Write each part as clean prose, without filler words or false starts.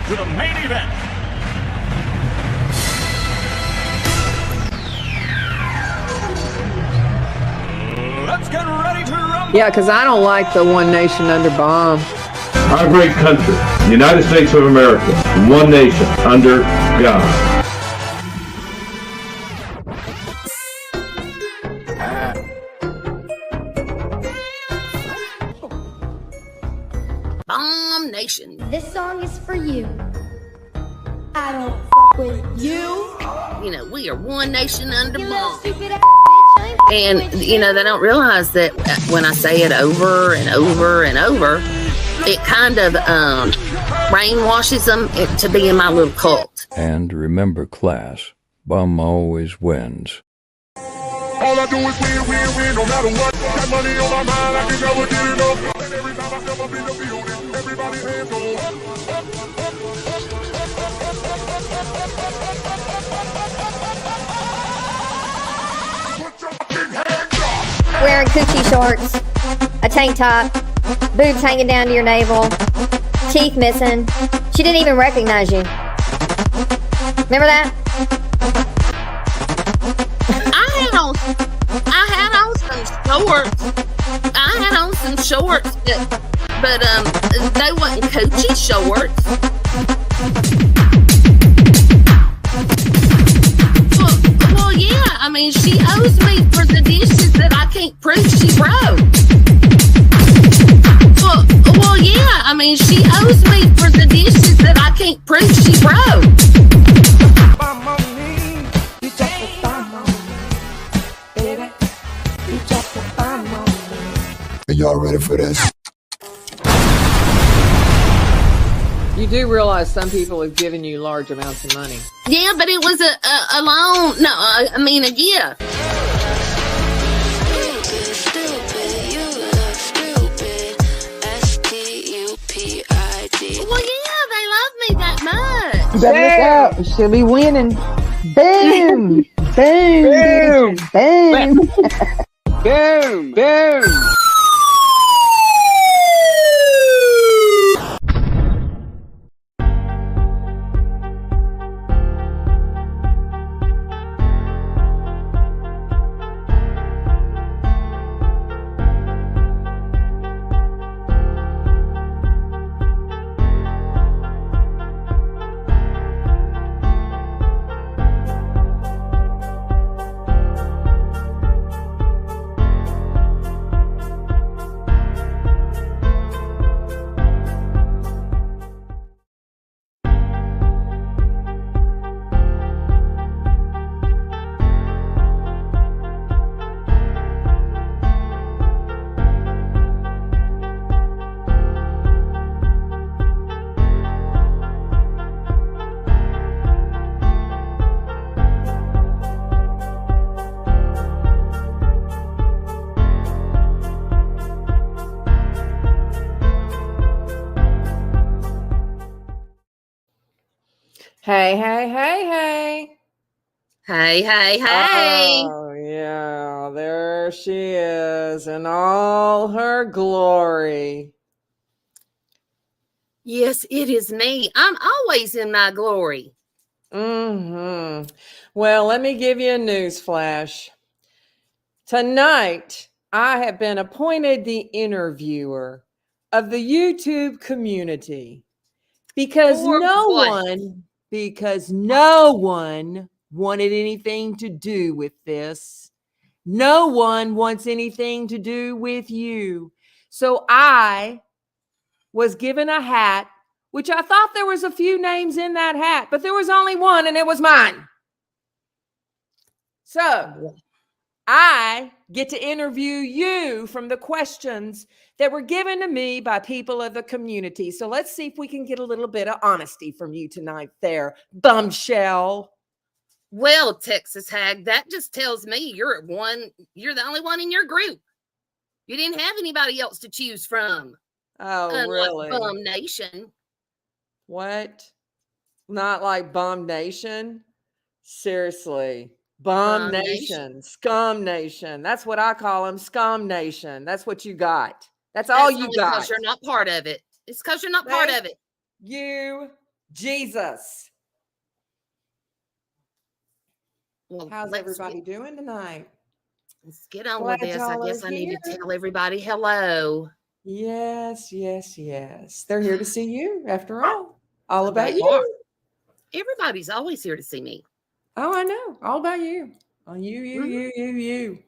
to the main event. Let's get ready to rumble. Yeah, because I don't like the one nation under bomb. Our great country, the United States of America, one nation under God. Bomb Nation. This song is for you. I don't fuck with you. You know, we are one nation under You little bomb. stupid ass bitch. I ain't And, fucking with you know, they don't realize that when I say it over and over and over, it kind of brainwashes them to be in my little cult. And remember, class, bum always wins. All I do is win, no matter what. Got money on my mind, I can never get enough. And every time I step up in the building, everybody hands go up. Put your fucking hands up. Wearing coochie shorts, a tank top, boobs hanging down to your navel, teeth missing. She didn't even recognize you. Remember that? I had on some shorts. I had on some shorts, but they wasn't coochie shorts. Well, yeah. I mean, she owes me for the dishes that I can't prove she broke. Well, yeah. I mean, she owes me for the dishes that I can't prove she broke. Are y'all ready for this? You do realize some people have given you large amounts of money. Yeah, but it was a loan. No, I mean a gift. Well, yeah, they love me that much. You better look out. She'll be winning. Boom. Boom. Boom. Boom, boom. Hey, hey, hey, hey. Hey, hey, hey. Oh, yeah. There she is in all her glory. Yes, it is me. I'm always in my glory. Mm-hmm. Well, let me give you a news flash. Tonight, I have been appointed the interviewer of the YouTube community because no one wanted anything to do with this. No one wants anything to do with you. So I was given a hat, which I thought there was a few names in that hat, but there was only one, and it was mine. So I get to interview you from the questions that were given to me by people of the community. So let's see if we can get a little bit of honesty from you tonight there, Bumshell. Well, Texas Hag, that just tells me you're the only one in your group. You didn't have anybody else to choose from. Oh, really? Bum Nation. What? Not like Bum Nation? Seriously. Bum Nation. Scum Nation. That's what I call them. Scum Nation. That's what you got. That's all you got. Because you're not part of it. It's because you're not part of it. You Jesus. Well, How's everybody doing tonight? Let's get on Glad with this. I y'all are guess I need to here. tell everybody hello. Yes, yes, yes. They're here to see you after all. All about They you. are. Everybody's always here to see me. Oh, I know. All about you. On you.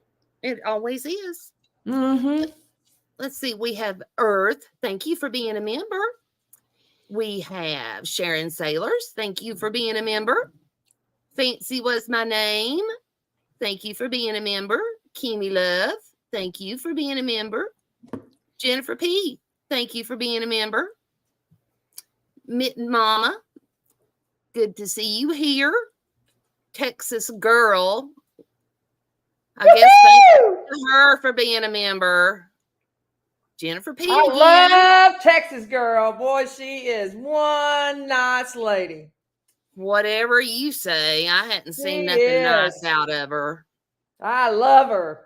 It always is. Mm-hmm. Let's see. We have Earth. Thank you for being a member. We have Sharon Sailors. Thank you for being a member. Fancy was my name. Thank you for being a member. Kimmy Love. Thank you for being a member. Jennifer P. Thank you for being a member. Mitten Mama. Good to see you here. Texas Girl. I guess thank her for being a member. Jennifer P. I again. love Texas Girl. Boy, she is one nice lady. Whatever you say, I hadn't seen She nothing nice is. out of her. I love her.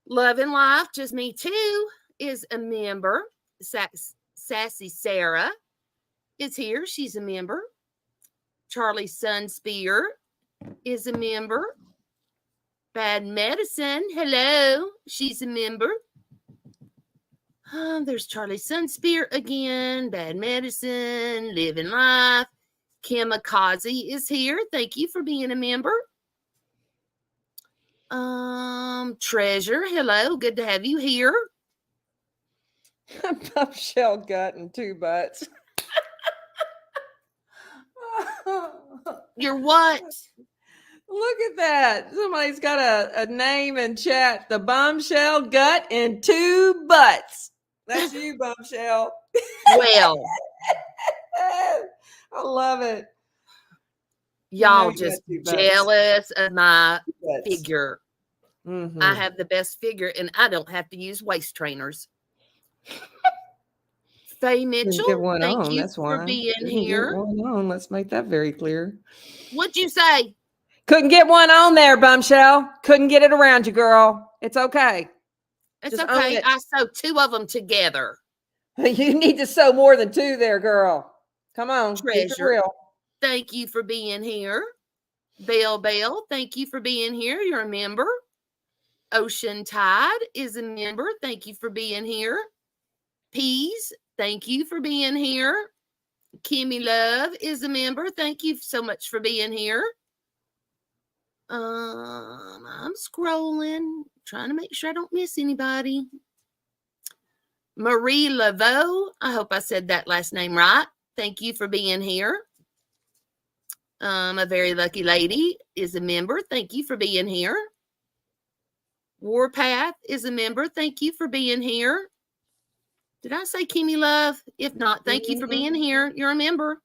Love and Life, just me too, is a member. Sassy Sarah is here. She's a member. Charlie Sunspear is a member. Bad Medicine, hello. She's a member. There's Charlie Sunspear again. Bad Medicine, Living Life. Kamikaze is here. Thank you for being a member. Treasure, hello. Good to have you here. Bumshell gut and 2 butts. You're what? Look at that. Somebody's got a name in chat. The Bumshell gut and 2 butts. That's you, Bumshell. Well, I love it. y'all you just got 2 butts. jealous of my Butts. figure. Mhm. I have the best figure and I don't have to use waist trainers. Faye Mitchell, Get one thank on. you That's for why. being Couldn't here. Get one on. Let's make that very clear. What'd you say? Couldn't get one on there, Bumshell. Couldn't get it around you, girl. It's okay. It's Just own okay. it. I sewed 2 of them together. You need to sew more than 2 there, girl. Come on. Keep it Treasure, real. thank you for being here. Bell, thank you for being here. You're a member. Ocean Tide is a member. Thank you for being here. Peas, thank you for being here. Kimmy Love is a member. Thank you so much for being here. I'm scrolling, trying to make sure I don't miss anybody. Marie Laveau, I hope I said that last name right. Thank you for being here. A Very Lucky Lady is a member. Thank you for being here. Warpath is a member. Thank you for being here. Did I say Kimmy Love? If not, thank you for being here. You're a member.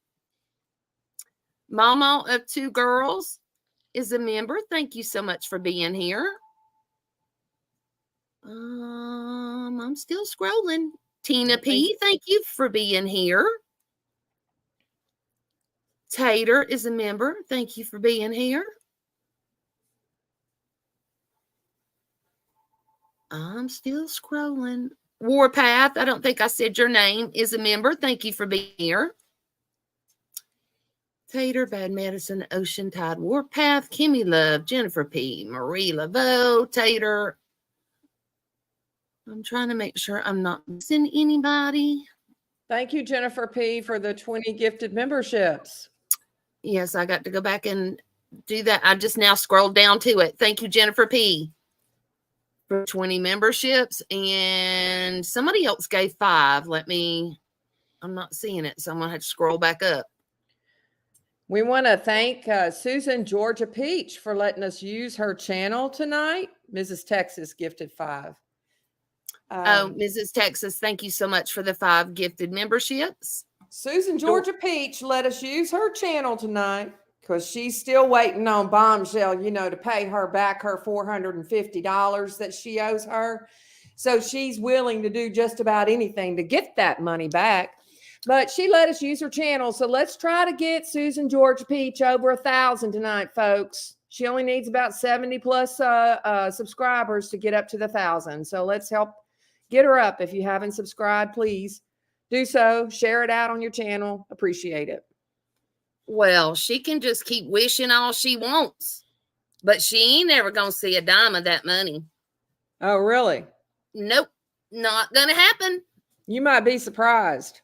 Mama of 2 Girls is a member. Thank you so much for being here. I'm still scrolling. Tina P, thank you for being here. Tater is a member. Thank you for being here. I'm still scrolling. Warpath, I don't think I said your name, is a member. Thank you for being here. Tater, Bad Medicine, Ocean Tide, Warpath, Kimmy Love, Jennifer P, Marie Laveau, Tater. I'm trying to make sure I'm not missing anybody. Thank you, Jennifer P, for the 20 gifted memberships. Yes, I got to go back and do that. I just now scrolled down to it. Thank you, Jennifer P, for 20 memberships. And somebody else gave 5. I'm not seeing it, so I'm going to have to scroll back up. We want to thank Susan Georgia Peach for letting us use her channel tonight. Mrs. Texas gifted 5. Mrs. Texas, thank you so much for the 5 gifted memberships. Susan Georgia Peach let us use her channel tonight because she's still waiting on Bombshell, to pay her back her $450 that she owes her. So she's willing to do just about anything to get that money back. But she let us use her channel. So let's try to get Susan Georgia Peach over 1,000 tonight, folks. She only needs about 70 plus subscribers to get up to the 1,000. So let's help get her up. If you haven't subscribed, please do so. Share it out on your channel. Appreciate it. Well, she can just keep wishing all she wants, but she ain't never gonna see a dime of that money. Oh, really? Nope, not gonna happen. You might be surprised.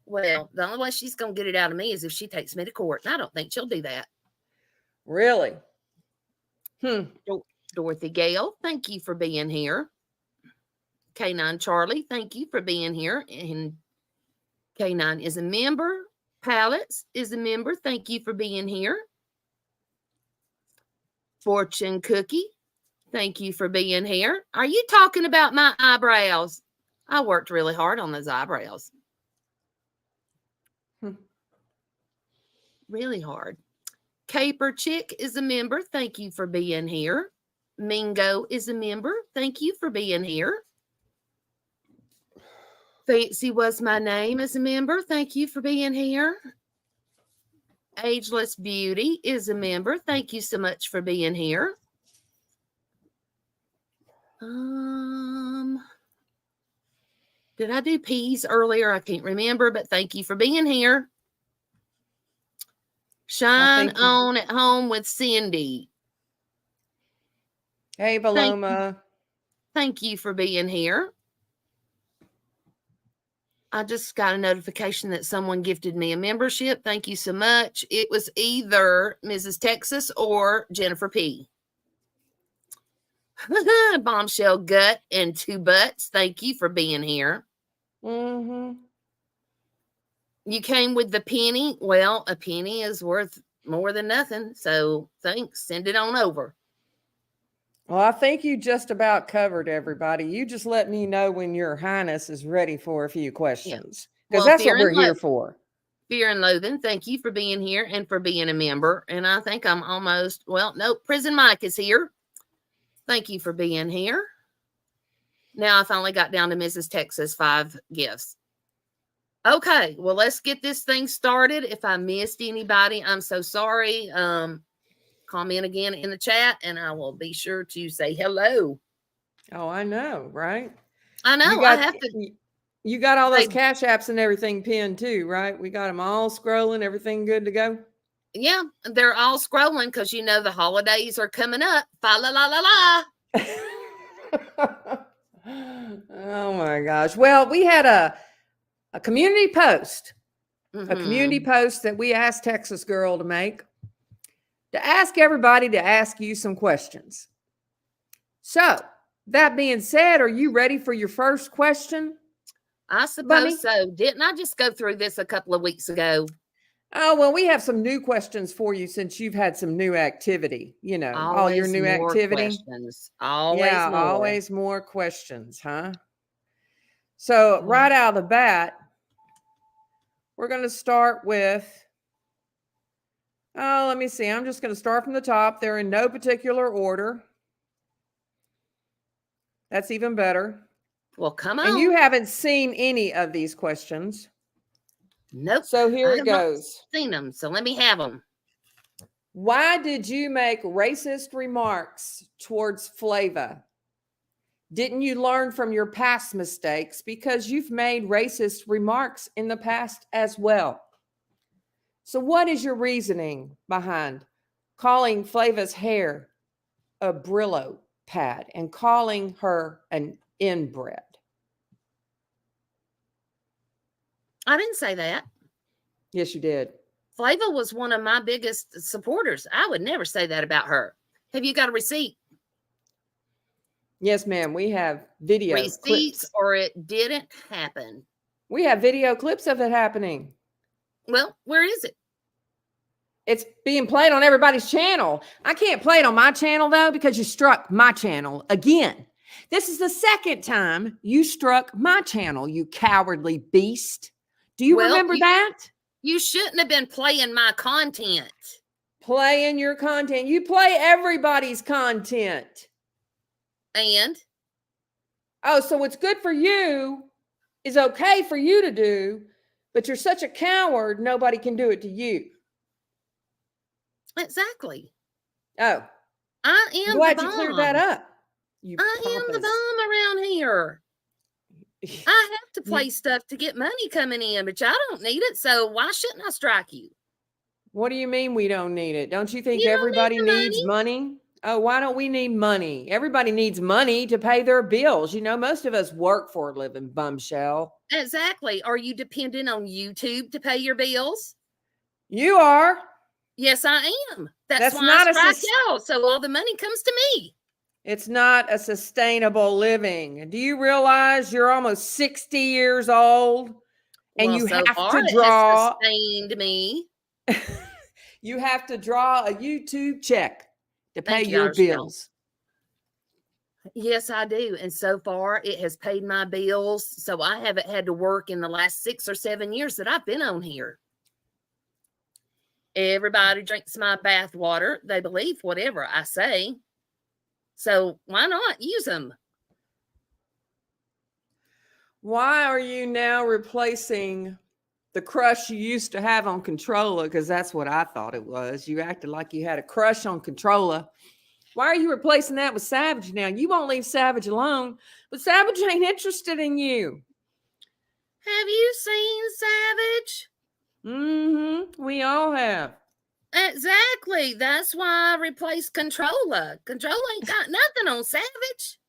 Well, the only way she's gonna get it out of me is if she takes me to court, and I don't think she'll do that. Really? Dorothy Gale, thank you for being here. K9 Charlie, thank you for being here. And K9 is a member. Pallets is a member. Thank you for being here. Fortune Cookie, thank you for being here. Are you talking about my eyebrows? I worked really hard on those eyebrows. Really hard. Caper Chick is a member. Thank you for being here. Mingo is a member. Thank you for being here. Fancy was my name as a member. Thank you for being here. Ageless Beauty is a member. Thank you so much for being here. Did I do peas earlier? I can't remember, but thank you for being here. Shine on at home with Cindy. Hey, Paloma. Thank you for being here. I just got a notification that someone gifted me a membership. Thank you so much. It was either Mrs. Texas or Jennifer P. Bombshell Gut and Two Butts. Thank you for being here. You came with the penny. Well, a penny is worth more than nothing. So thanks. Send it on over. Well, I think you just about covered everybody. You just let me know when your highness is ready for a few questions. Because that's what we're here for. Fear and Loathing, thank you for being here and for being a member. And I think I'm almost, well, nope, Prison Mike is here. Thank you for being here. Now I finally got down to Mrs. Texas 5 gifts. Okay, well, let's get this thing started. If I missed anybody, I'm so sorry. Comment again in the chat and I will be sure to say hello. Oh, I know, right? I know. I have to. You got all those cash apps and everything pinned too, right? We got them all scrolling, everything good to go? Yeah, they're all scrolling because you know the holidays are coming up. Fa la la la la. Oh my gosh. Well, we had a community post. A community post that we asked Texas Girl to make. To ask everybody to ask you some questions. So, that being said, are you ready for your first question? I suppose so. Didn't I just go through this a couple of weeks ago? Oh, well, we have some new questions for you since you've had some new activity. You know, always all your new more activity. Questions. Always more questions, huh? So, right out of the bat, we're going to start with... Oh, let me see. I'm just going to start from the top. They're in no particular order. That's even better. Well, come on. And you haven't seen any of these questions. Nope. So here it goes. Seen them, so let me have them. Why did you make racist remarks towards Flava? Didn't you learn from your past mistakes? Because you've made racist remarks in the past as well. So what is your reasoning behind calling Flava's hair a Brillo pad and calling her an inbred? I didn't say that. Yes, you did. Flava was one of my biggest supporters. I would never say that about her. Have you got a receipt? Yes, ma'am. We have video receipts clips. Or it didn't happen. We have video clips of it happening. Well, where is it? It's being played on everybody's channel. I can't play it on my channel, though, because you struck my channel again. This is the second time you struck my channel, you cowardly beast. Do you remember that? You shouldn't have been playing my content. Playing your content. You play everybody's content. And? Oh, so what's good for you is okay for you to do, but you're such a coward, nobody can do it to you. Exactly. Oh. I am glad the you bomb. cleared that up. I am the bomb around here. I have to play stuff to get money coming in, but y'all don't need it. So why shouldn't I strike you? What do you mean we don't need it? Don't you think You don't everybody need the needs money? Oh, why don't we need money? Everybody needs money to pay their bills. You know, most of us work for a living, Bumshell. Exactly. Are you dependent on YouTube to pay your bills? You are. Yes, I am. That's why not I a strike out. So all the money comes to me. It's not a sustainable living. Do you realize you're almost 60 years old and Well, you so have far to it has draw sustained me. you have to draw a YouTube check to pay Thank you, your Rochelle. bills. Yes, I do. And so far it has paid my bills. So I haven't had to work in the last 6 or 7 years that I've been on here. Everybody drinks my bath water. They believe whatever I say. So why not use them? Why are you now replacing the crush you used to have on Controller? Because that's what I thought it was. You acted like you had a crush on Controller. Why are you replacing that with Savage now? You won't leave Savage alone, but Savage ain't interested in you. Have you seen Savage? We all have. Exactly. That's why I replaced Controller. Controller ain't got nothing on Savage.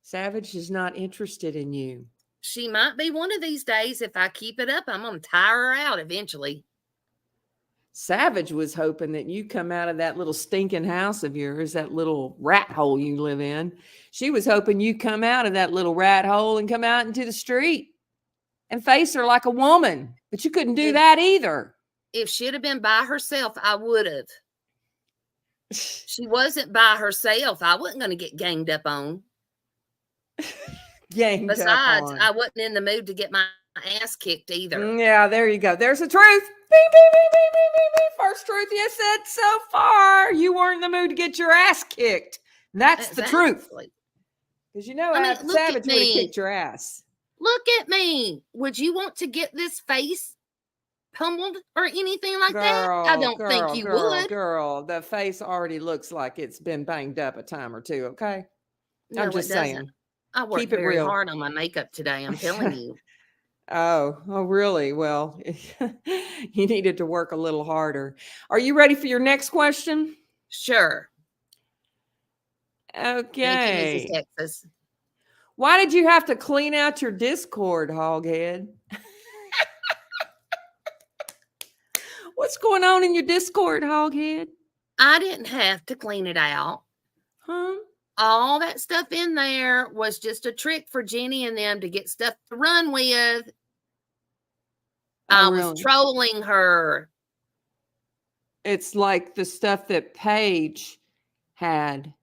Savage is not interested in you. She might be one of these days. If I keep it up, I'm going to tire her out eventually. Savage was hoping that you come out of that little stinking house of yours, that little rat hole you live in. She was hoping you come out of that little rat hole and come out into the street and face her like a woman. But you couldn't do that either. If she'd have been by herself, I would have. She wasn't by herself. I wasn't going to get ganged up on. Besides, I wasn't in the mood to get my ass kicked either. Yeah, there you go. There's the truth. Beep, beep, beep, beep, beep, beep, beep. First truth you said so far. You weren't in the mood to get your ass kicked. That's the truth. Because you know Savage would have kicked your ass. Look at me. Would you want to get this face pummeled or anything like that? I don't think you would. Girl, the face already looks like it's been banged up a time or two, okay? No, I'm just saying. Doesn't. I worked very hard on my makeup today, I'm telling you. Oh, really? Well, you needed to work a little harder. Are you ready for your next question? Sure. Okay. Thank you, Mrs. Texas. Why did you have to clean out your Discord, Hoghead? What's going on in your Discord, Hoghead? I didn't have to clean it out. Huh? All that stuff in there was just a trick for Jenny and them to get stuff to run with. I was trolling her. It's like the stuff that Paige had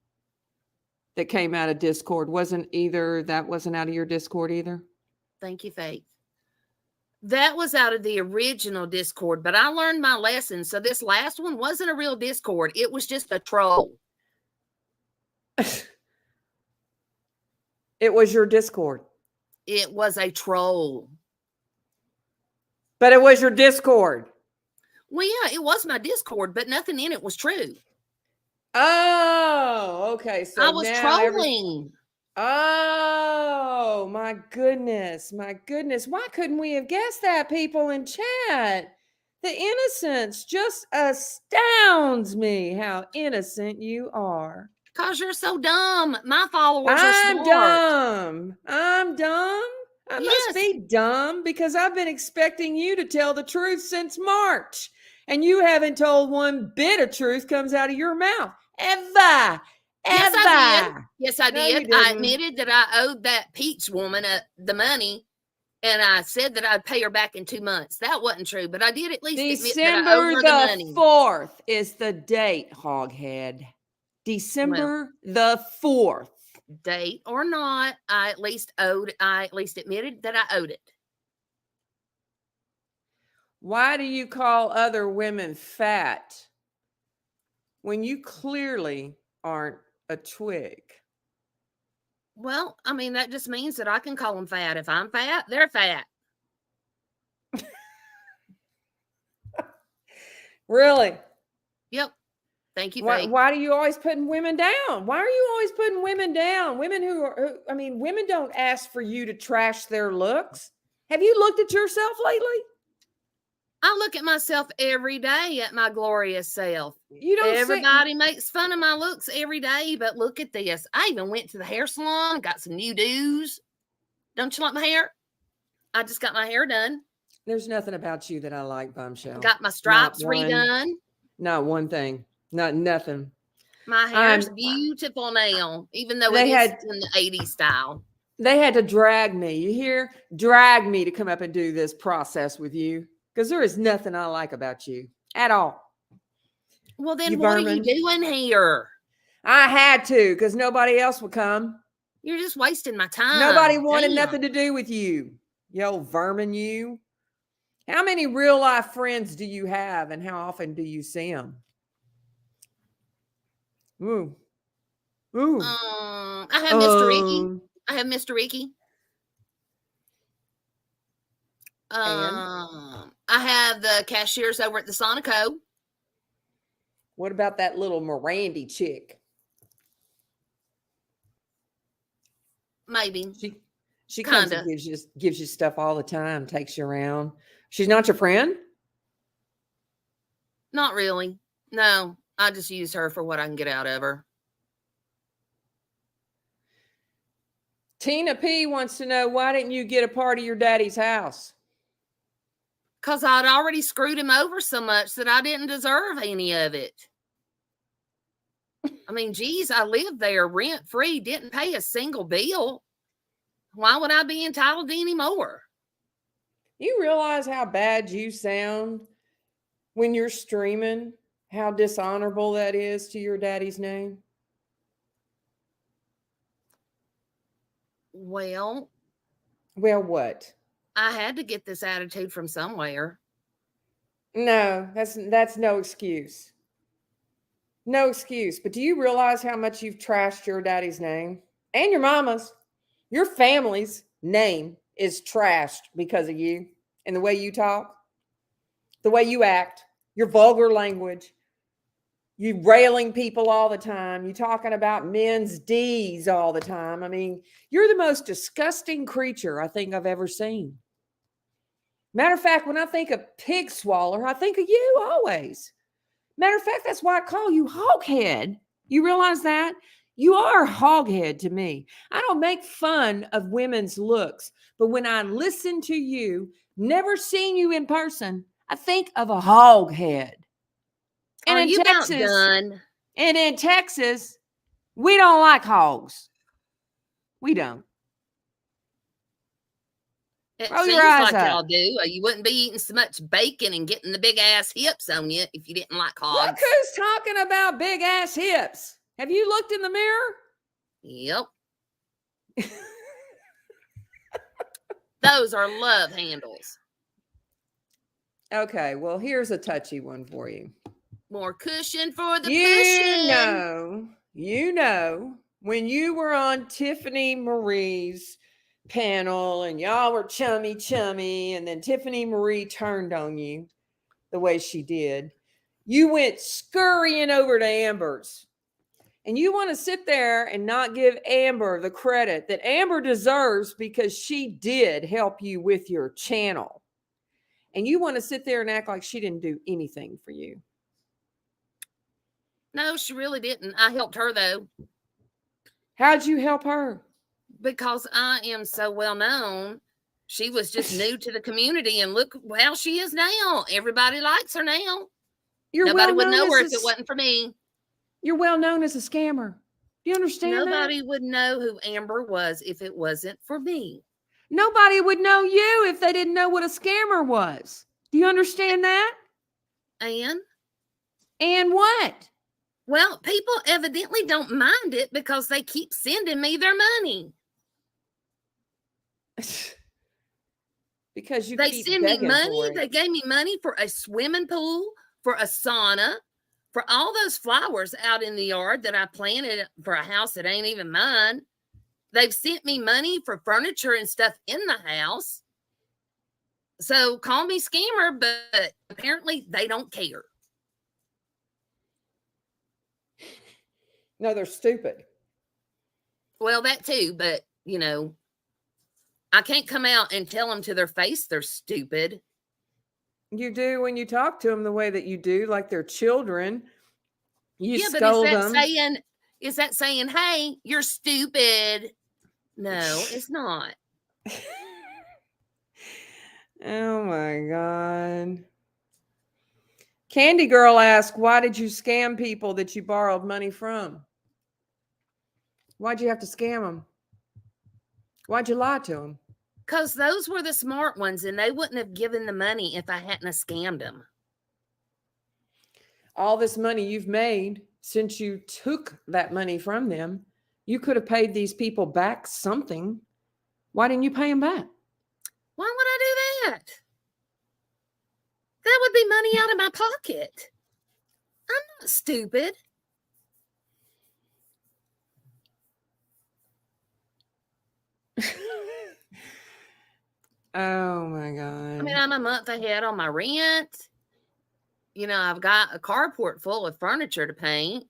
that came out of Discord. Wasn't out of your Discord either? Thank you, Faith. That was out of the original Discord, but I learned my lesson. So this last one wasn't a real Discord. It was just a troll. It was your Discord. It was a troll. But it was your Discord. Well, yeah, it was my Discord, but nothing in it was true. Oh, okay. So I was trolling. Oh, my goodness. My goodness. Why couldn't we have guessed that, people in chat? The innocence just astounds me how innocent you are. Because you're so dumb. My followers are smart. I'm dumb. I must be dumb because I've been expecting you to tell the truth since March. And you haven't told one bit of truth comes out of your mouth. Ever. Yes, I did. Yes, I did. I admitted that I owed that Peach woman the money. And I said that I'd pay her back in 2 months. That wasn't true, but I did at least admit that I owed her the money. December the 4th is the date, Hoghead. December the 4th. Date or not, I at least admitted that I owed it. Why do you call other women fat when you clearly aren't a twig? Well, I mean, that just means that I can call them fat. If I'm fat, they're fat. Really? Yep. Thank you, Why, Faith. why do you always putting women down? Why are you always putting women down? Women I mean, women don't ask for you to trash their looks. Have you looked at yourself lately? I look at myself every day at my glorious self. You don't Everybody makes fun of my looks every day, but look at this. I even went to the hair salon, got some new do's. Don't you like my hair? I just got my hair done. There's nothing about you that I like, Bumshell. Got my stripes Not one. redone. Not one thing. Not nothing. My hair's beautiful now, even though it is in the 80s style. They had to drag me. You hear? Drag me to come up and do this process with you. Because there is nothing I like about you at all. Well, then what are you doing here? I had to because nobody else would come. You're just wasting my time. Nobody wanted nothing to do with you. You old vermin, you. How many real life friends do you have and how often do you see them? Ooh. Ooh. I have Mr. Ricky. I have Mr. Ricky. I have the cashiers over at the Sonico. What about that little Mirandy chick? Maybe. She comes and gives you stuff all the time, takes you around. She's not your friend? Not really. No, I just use her for what I can get out of her. Tina P wants to know, why didn't you get a part of your daddy's house? Because I'd already screwed him over so much that I didn't deserve any of it. I mean, geez, I lived there rent-free, didn't pay a single bill. Why would I be entitled to any more? You realize how bad you sound when you're streaming? How dishonorable that is to your daddy's name? Well, what? I had to get this attitude from somewhere. No, that's no excuse. No excuse. But do you realize how much you've trashed your daddy's name and your mama's? Your family's name is trashed because of you and the way you talk, the way you act, your vulgar language. You railing people all the time. You talking about men's D's all the time. I mean, you're the most disgusting creature I think I've ever seen. Matter of fact, when I think of pig swaller, I think of you always. Matter of fact, that's why I call you hoghead. You realize that? You are hoghead to me. I don't make fun of women's looks, but when I listen to you, never seen you in person, I think of a hoghead. And Are you about done? And in Texas, we don't like hogs. We don't. It seems like y'all do. You wouldn't be eating so much bacon and getting the big ass hips on you if you didn't like hogs. Look who's talking about big ass hips. Have you looked in the mirror? Yep. Those are love handles. Okay, well, here's a touchy one for you. More cushion for the pushing. You know, when you were on Tiffany Marie's panel and y'all were chummy, and then Tiffany Marie turned on you the way she did, you went scurrying over to Amber's. And you want to sit there and not give Amber the credit that Amber deserves because she did help you with your channel. And you want to sit there and act like she didn't do anything for you. No, she really didn't. I helped her, though. How'd you help her? Because I am so well known. She was just new to the community, and look how she is now. Everybody likes her now. Nobody would know her if it wasn't for me. You're well known as a scammer. Do you understand that? Nobody would know who Amber was if it wasn't for me. Nobody would know you if they didn't know what a scammer was. Do you understand that? And what? Well, people evidently don't mind it because they keep sending me their money. Because they send me money. They gave me money for a swimming pool, for a sauna, for all those flowers out in the yard that I planted for a house that ain't even mine. They've sent me money for furniture and stuff in the house. So call me scammer, but apparently they don't care. No, they're stupid. Well, that too, but I can't come out and tell them to their face they're stupid. You do when you talk to them the way that you do, like they're children. You Yeah, but scold them. is that saying, hey, you're stupid? No, it's not. Oh my God. Candy Girl asked, why did you scam people that you borrowed money from? Why'd you have to scam them? Why'd you lie to them? Because those were the smart ones, and they wouldn't have given the money if I hadn't have scammed them. All this money you've made since you took that money from them, you could have paid these people back something. Why didn't you pay them back? Why would I do that? That would be money out of my pocket. I'm not stupid. Oh my God. I mean, I'm a month ahead on my rent. I've got a carport full of furniture to paint.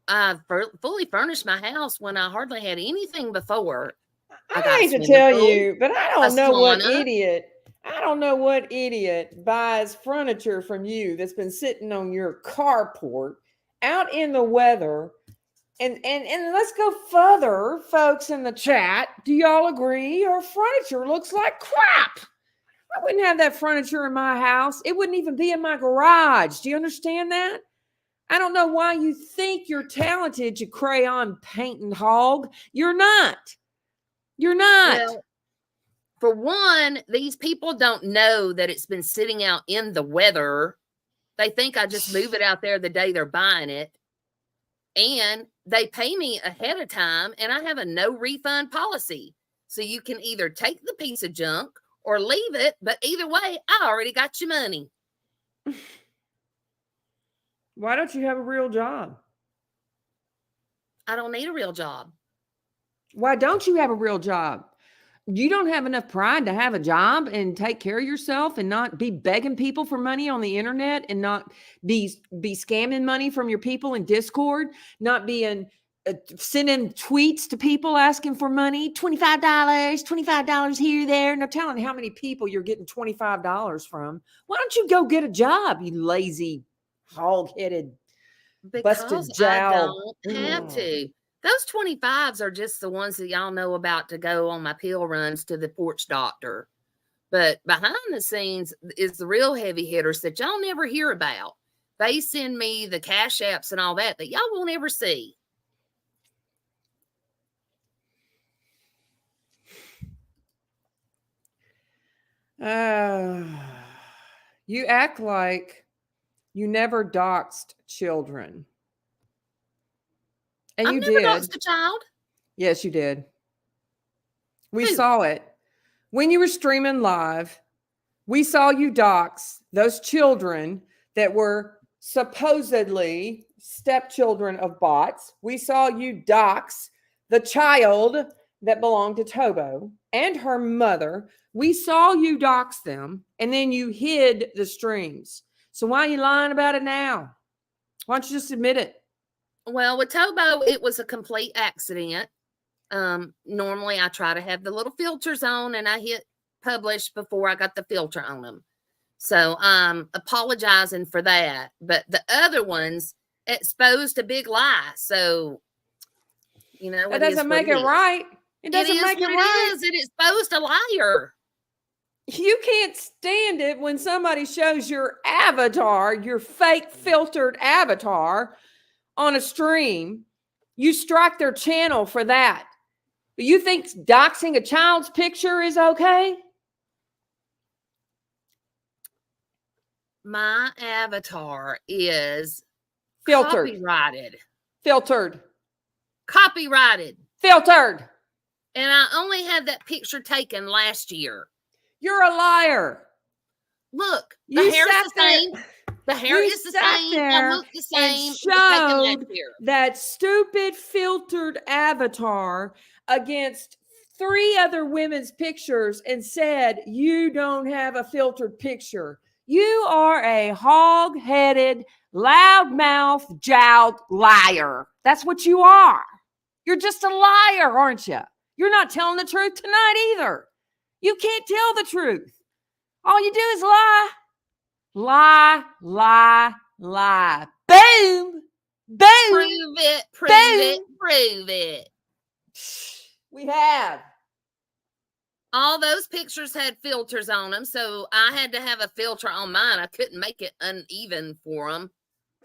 I've fully furnished my house when I hardly had anything before. I hate to tell you, but I don't know what idiot buys furniture from you that's been sitting on your carport out in the weather. And let's go further, folks in the chat. Do y'all agree your furniture looks like crap? I wouldn't have that furniture in my house. It wouldn't even be in my garage. Do you understand that? I don't know why you think you're talented, you crayon painting hog. You're not. You're not. Well, for one, these people don't know that it's been sitting out in the weather. They think I just move it out there the day they're buying it. And they pay me ahead of time, and I have a no refund policy. So you can either take the piece of junk or leave it, but either way, I already got your money. Why don't you have a real job? I don't need a real job. Why don't you have a real job? You don't have enough pride to have a job and take care of yourself and not be begging people for money on the internet and not be scamming money from your people in Discord, not being sending tweets to people asking for money, $25 here, there. No telling how many people you're getting $25 from. Why don't you go get a job, you lazy, hog-headed, busted jowl? I don't have to. Those 25s are just the ones that y'all know about to go on my pill runs to the porch doctor. But behind the scenes is the real heavy hitters that y'all never hear about. They send me the cash apps and all that y'all won't ever see. You act like you never doxed children. And you did. I've never doxed a child. Yes, you did. We Who? saw it. When you were streaming live, we saw you dox those children that were supposedly stepchildren of bots. We saw you dox the child that belonged to Tobo and her mother. We saw you dox them, and then you hid the streams. So why are you lying about it now? Why don't you just admit it? Well, with Tobo, it was a complete accident. Normally, I try to have the little filters on, and I hit publish before I got the filter on them. So I'm apologizing for that. But the other ones exposed a big lie. So, that doesn't make it right. It doesn't make it right. It exposed a liar. You can't stand it when somebody shows your avatar, your fake filtered avatar, on a stream. You strike their channel for that. But you think doxing a child's picture is okay? My avatar is filtered. Copyrighted. Filtered. And I only had that picture taken last year. You're a liar. Look, the hair is the same. The hair is the same. I look the same. And showed that stupid filtered avatar against 3 other women's pictures and said, you don't have a filtered picture. You are a hog-headed, loudmouth, jowled liar. That's what you are. You're just a liar, aren't you? You're not telling the truth tonight either. You can't tell the truth. All you do is lie. Lie, lie, lie. Boom! Boom! Prove it, prove Boom. it, prove it. We have. All those pictures had filters on them, so I had to have a filter on mine. I couldn't make it uneven for them.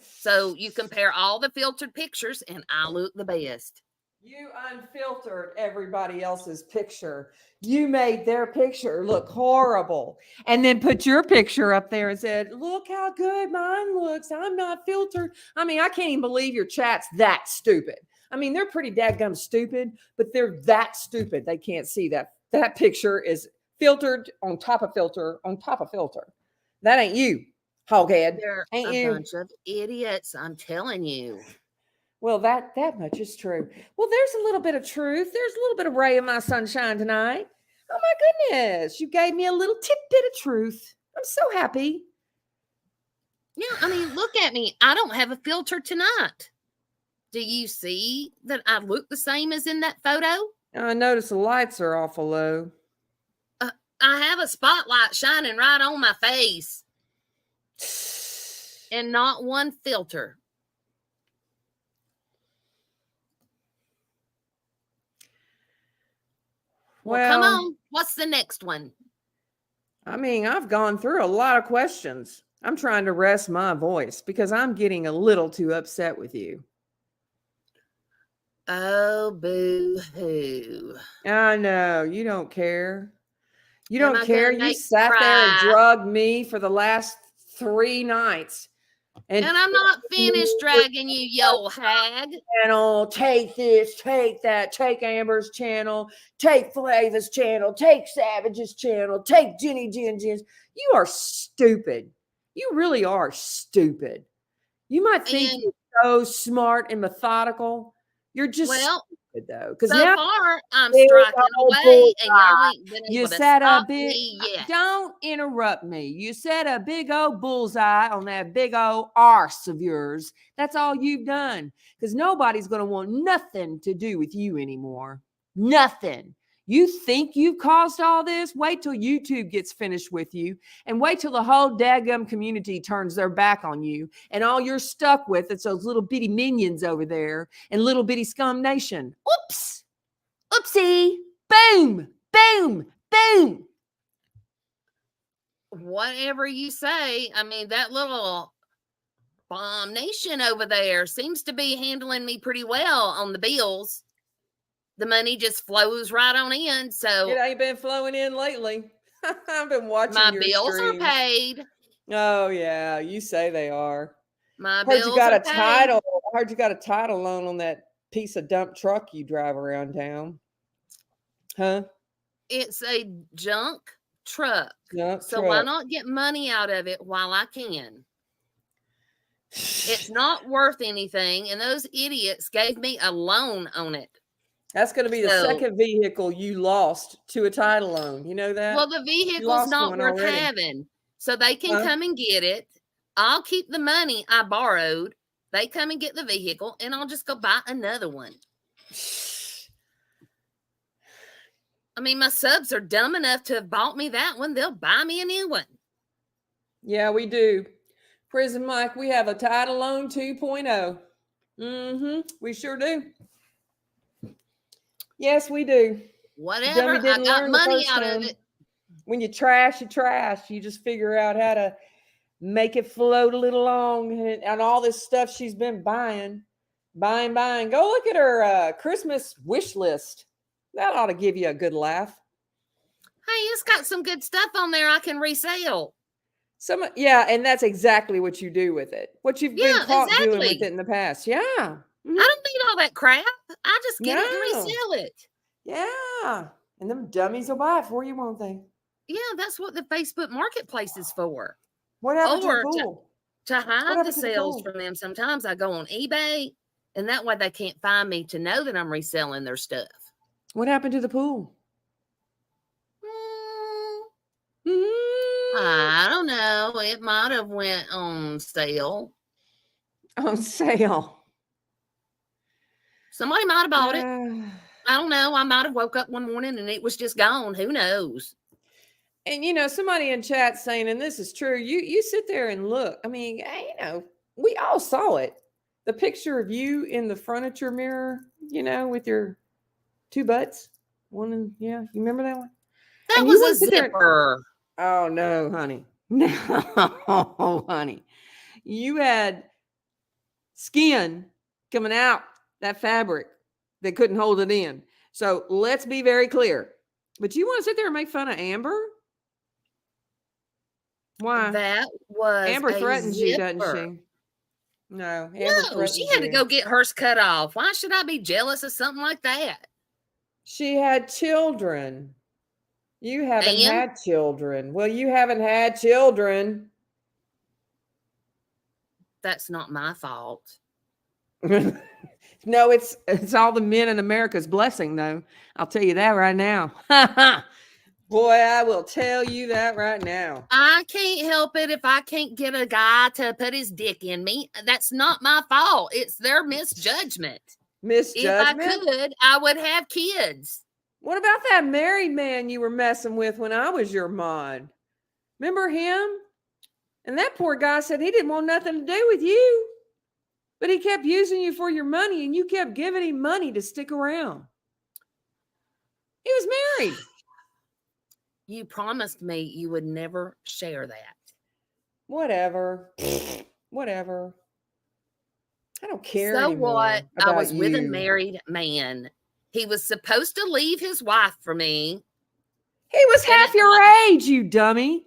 So you compare all the filtered pictures, and I look the best. You unfiltered everybody else's picture. You made their picture look horrible and then put your picture up there and said, look how good mine looks. I'm not filtered. I mean, I can't even believe your chat's that stupid. I mean, they're pretty dadgum stupid, but they're that stupid. They can't see that. That picture is filtered on top of filter on top of filter. That ain't you, hoghead. They're Ain't a you? bunch of idiots, I'm telling you. Well, that much is true. Well, there's a little bit of truth. There's a little bit of ray of my sunshine tonight. Oh my goodness. You gave me a little tidbit of truth. I'm so happy. Yeah, I mean, look at me. I don't have a filter tonight. Do you see that I look the same as in that photo? I notice the lights are awful low. I have a spotlight shining right on my face. And not one filter. Well, come on. What's the next one? I mean, I've gone through a lot of questions. I'm trying to rest my voice because I'm getting a little too upset with you. Oh, boo-hoo. I know. You don't care. You Am don't I care. gonna You make sat there and cry? drugged me for the last 3 nights. And I'm not finished dragging you, yo hag. Channel, take this, take that, take Amber's channel, take Flavor's channel, take Savage's channel, take Jenny Jen's. You are stupid. You really are stupid. You might think And- you're so smart and methodical. You're just stupid, though. Because So now far, I'm striking away, and y'all ain't been you able to set a stop big. me yet. Don't interrupt me. You set a big old bullseye on that big old arse of yours. That's all you've done. Because nobody's going to want nothing to do with you anymore. Nothing. You think you've caused all this? Wait till YouTube gets finished with you, and wait till the whole daggum community turns their back on you, and all you're stuck with is those little bitty minions over there and little bitty scum nation. Oops. Oopsie. Boom. Boom. Boom. Whatever you say, I mean, that little bomb nation over there seems to be handling me pretty well on the bills. The money just flows right on in. So it ain't been flowing in lately. I've been watching my your bills streams. are paid. Oh yeah, you say they are. My Heard bills you got are a paid. title. I heard you got a title loan on that piece of dump truck you drive around town. Huh? It's a junk truck. Junk So truck. why not get money out of it while I can? It's not worth anything, and those idiots gave me a loan on it. That's going to be the second vehicle you lost to a title loan. You know that? Well, the vehicle's not worth having. So they can come and get it. I'll keep the money I borrowed. They come and get the vehicle, and I'll just go buy another one. I mean, my subs are dumb enough to have bought me that one. They'll buy me a new one. Yeah, we do. Prison Mike, we have a title loan 2.0. Mm-hmm. We sure do. Yes, we do. Whatever. I got money out of it. When you trash, you trash. You just figure out how to make it float a little long, and all this stuff she's been buying. Go look at her Christmas wish list. That ought to give you a good laugh. Hey, it's got some good stuff on there I can resell. Yeah, and that's exactly what you do with it. What you've been caught doing with it in the past. Yeah. Mm-hmm. I don't need all that crap. I just get it and resell it. Yeah. And them dummies will buy it for you, won't they? Yeah, that's what the Facebook Marketplace is for. What happened to the pool? To hide the sales from them. Sometimes I go on eBay, and that way they can't find me to know that I'm reselling their stuff. What happened to the pool? I don't know. It might have went on sale. On sale. Somebody might have bought it. I don't know. I might have woke up one morning and it was just gone. Who knows? And somebody in chat saying, and this is true, you sit there and look. I mean, we all saw it. The picture of you in the furniture mirror, with your two butts. One and you remember that one? That and was a zipper. Oh no, honey. No, honey. You had skin coming out that fabric that couldn't hold it in. So let's be very clear. But you want to sit there and make fun of Amber? Why? That was Amber threatens you, doesn't zipper. she? No, No, she had to go get hers cut off. Why should I be jealous of something like that? She had children. You haven't had children. Well, you haven't had children. That's not my fault. No, it's all the men in America's blessing, though. I'll tell you that right now. Boy, I will tell you that right now. I can't help it if I can't get a guy to put his dick in me. That's not my fault. It's their misjudgment. Misjudgment? If I could, I would have kids. What about that married man you were messing with when I was your mod? Remember him? And that poor guy said he didn't want nothing to do with you. But he kept using you for your money, and you kept giving him money to stick around. He was married. You promised me you would never share that. Whatever. Whatever. I don't care So anymore what? I was with a you. married man. He was supposed to leave his wife for me. He was half your age, you dummy.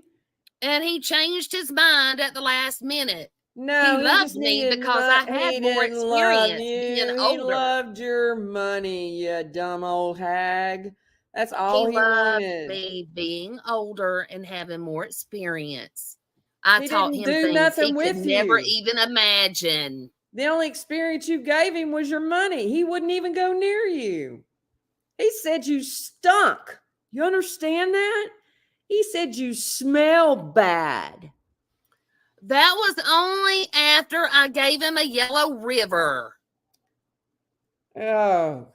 And he changed his mind at the last minute. No, he loved me because I had more experience being older. He loved your money, you dumb old hag. That's all he loved wanted. Me being older and having more experience. I He taught didn't him do things nothing he with could never you. even imagine. The only experience you gave him was your money. He wouldn't even go near you. He said you stunk. You understand that? He said you smell bad. That was only after I gave him a yellow river. Oh.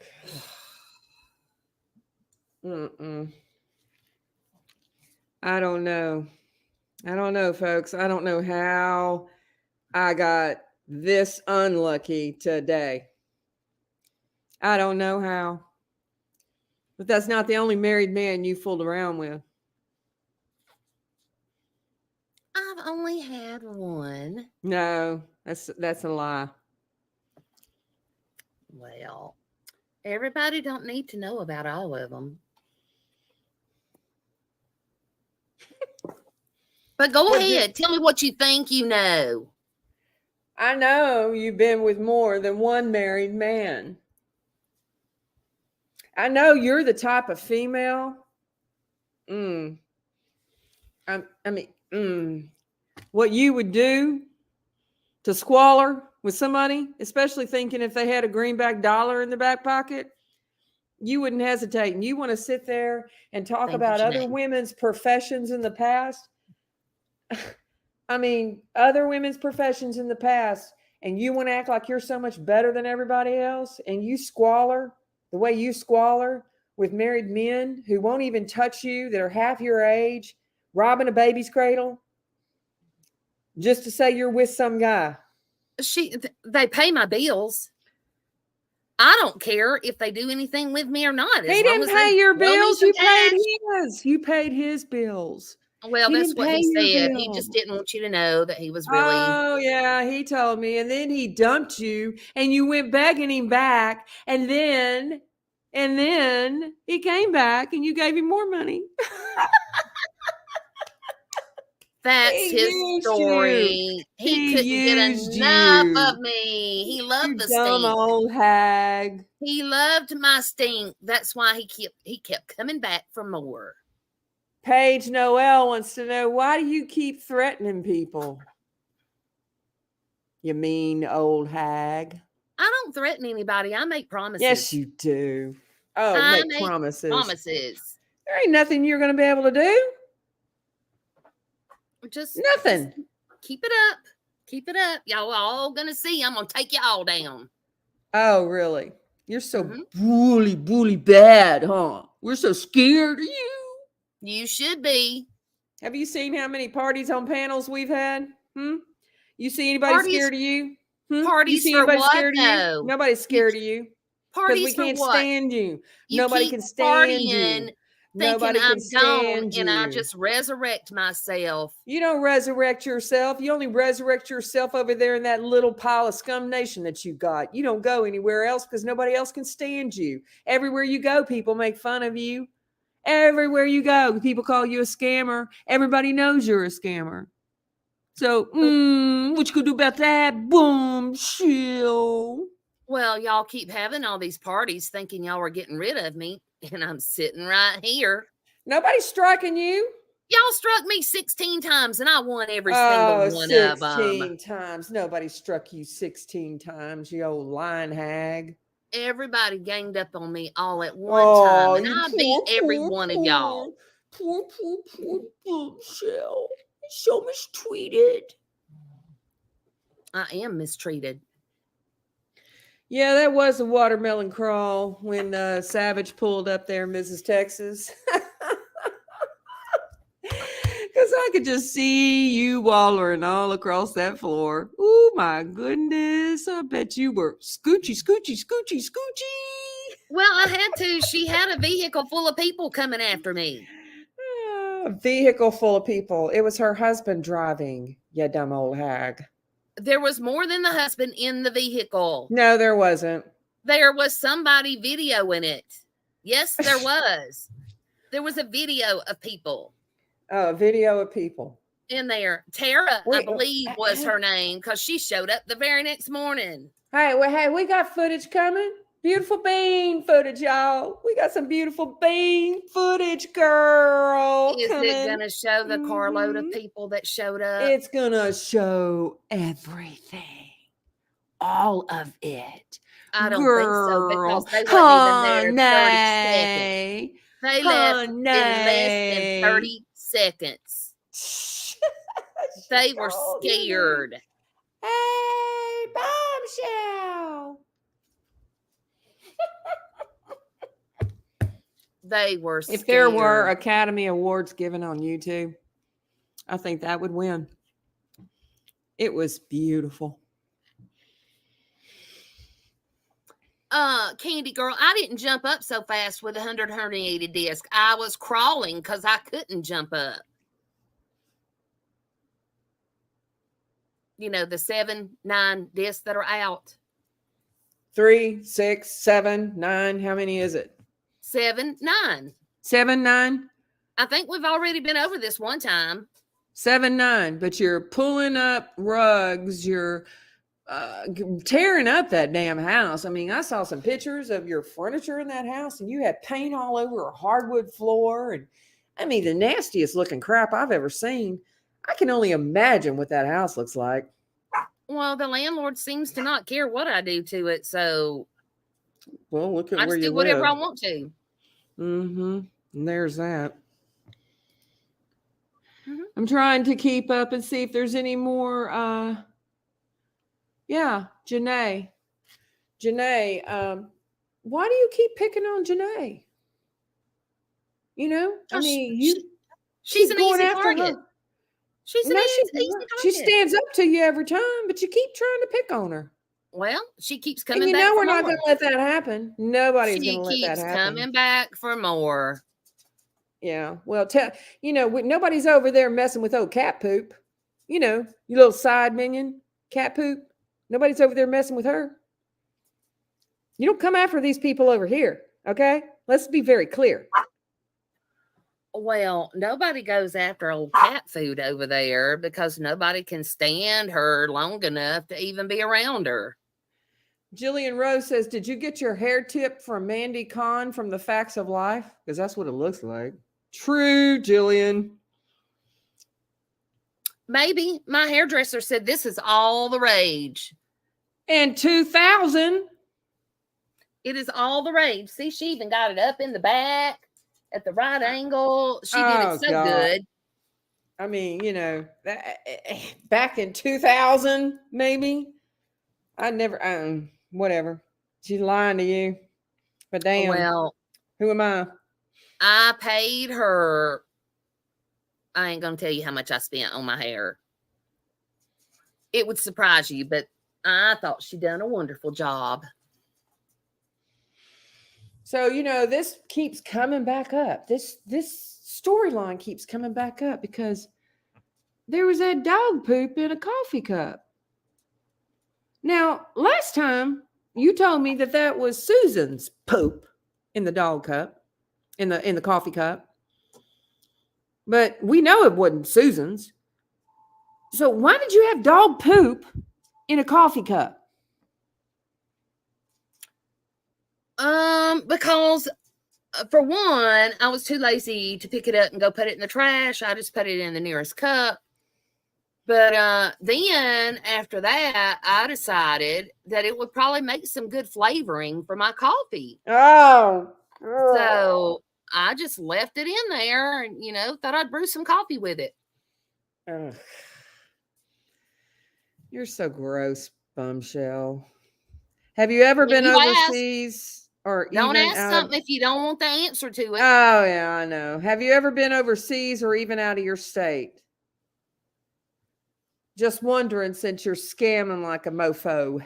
I don't know. I don't know, folks. I don't know how I got this unlucky today. I don't know how. But that's not the only married man you fooled around with. I've only had one. No, that's a lie. Well, everybody don't need to know about all of them. But go ahead. Tell me what you think you know. I know you've been with more than one married man. I know you're the type of female. What you would do to squalor with somebody, especially thinking if they had a greenback dollar in the back pocket, you wouldn't hesitate. And you want to sit there and talk about other women's professions in the past. I mean, other women's professions in the past, and you want to act like you're so much better than everybody else, and you squalor the way you squalor with married men who won't even touch you, that are half your age, robbing a baby's cradle, just to say you're with some guy. They pay my bills. I don't care if they do anything with me or not. He didn't pay your bills. You paid his. You paid his bills. Well, that's what he said. He just didn't want you to know that he was really. Oh, yeah, he told me. And then he dumped you and you went begging him back. And then he came back and you gave him more money. That's his story. He couldn't get enough of me. He loved the dumb stink. Old hag. He loved my stink. That's why he kept coming back for more. Paige Noel wants to know, why do you keep threatening people? You mean old hag. I don't threaten anybody. I make promises. Yes, you do. Oh, I make promises. Promises. There ain't nothing you're going to be able to do. Just nothing. Keep it up. Keep it up. Y'all all going to see. I'm going to take you all down. Oh, really? You're so bully bad, huh? We're so scared of you. You should be. Have you seen how many parties on panels we've had? You see anybody Parties- scared of you? You Parties see for anybody what, scared of you? though? Nobody's scared of you. Because we Parties for can't what? stand you. You Nobody keep can stand you. partying, Nobody thinking can I'm gone, stand you. and I just resurrect myself. You don't resurrect yourself. You only resurrect yourself over there in that little pile of scum nation that you got. You don't go anywhere else because nobody else can stand you. Everywhere you go, people make fun of you. Everywhere you go, people call you a scammer. Everybody knows you're a scammer. So, what you gonna do about that? Bombshell. Well, y'all keep having all these parties thinking y'all were getting rid of me, and I'm sitting right here. Nobody's striking you. Y'all struck me 16 times, and I won every single one of 16 them. times. Nobody struck you 16 times, you old lying hag. Everybody ganged up on me all at one time, and I beat every one of y'all. Poor Bumshell. So mistreated. I am mistreated. Yeah, that was a watermelon crawl when Savage pulled up there, Mrs. Texas. Because I could just see you wallering all across that floor. Oh, my goodness. I bet you were scoochy. Well, I had to. She had a vehicle full of people coming after me. A vehicle full of people. It was her husband driving, you dumb old hag. There was more than the husband in the vehicle. No, there wasn't. There was somebody videoing it. Yes, there was. There was a video of people. Oh, a video of people. In there. Tara, I believe, was her name because she showed up the very next morning. Hey, we got footage coming. Beautiful bean footage, y'all. We got some beautiful bean footage, girl. Is it going to show the carload of people that showed up? It's going to show everything. All of it. I don't think so because they wasn't even there 30 seconds. They left in less than 30 seconds. They were scared. Hey, Bumshell. They were scared. If there were Academy Awards given on YouTube, I think that would win. It was beautiful. Candy girl, I didn't jump up so fast with 180 disc. I was crawling because I couldn't jump up. You know, the 7, 9 discs that are out. 3, 6, 7, 9. How many is it? 7, 9. 7, 9. I think we've already been over this one time. 7, 9. But you're pulling up rugs. You're tearing up that damn house. I mean, I saw some pictures of your furniture in that house, and you had paint all over a hardwood floor. And I mean, the nastiest looking crap I've ever seen. I can only imagine what that house looks like. Well, the landlord seems to not care what I do to it, so well, look at I where just you do whatever live. I want to. And there's that. I'm trying to keep up and see if there's any more. Yeah, Janae. Why do you keep picking on Janae? You know, I mean, she's an easy target. She's an easy target. She stands up to you every time, but you keep trying to pick on her. Well, she keeps coming and back. You know for we're not more. going to let that happen. Nobody's going to let that happen. She keeps coming back for more. Yeah. Well, nobody's over there messing with old cat poop. You know, you little side minion, cat poop. Nobody's over there messing with her. You don't come after these people over here, okay? Let's be very clear. Well, nobody goes after old cat food over there because nobody can stand her long enough to even be around her. Jillian Rose says, did you get your hair tip from Mandy Kahn from The Facts of Life? Because that's what it looks like. True, Jillian. Maybe. My hairdresser said this is all the rage. And 2000. It is all the rage. See, she even got it up in the back at the right angle. She did it so good. I mean, you know, back in 2000, maybe. I never, whatever. She's lying to you. But damn. Well, Who am I? I paid her. I ain't going to tell you how much I spent on my hair. It would surprise you, but I thought she done a wonderful job. So, you know, this keeps coming back up. This storyline keeps coming back up because there was that dog poop in a coffee cup. Now, last time you told me that was Susan's poop in the dog cup, in the coffee cup. But we know it wasn't Susan's. So why did you have dog poop in a coffee cup? Because for one, I was too lazy to pick it up and go put it in the trash. I just put it in the nearest cup. But then after that, I decided that it would probably make some good flavoring for my coffee. Oh, so I just left it in there and, you know, thought I'd brew some coffee with it. Ugh. You're so gross, Bumshell. Have you ever been overseas or don't even ask out something if you don't want the answer to it? Oh, yeah, I know. Have you ever been overseas or even out of your state? Just wondering, since you're scamming like a mofo.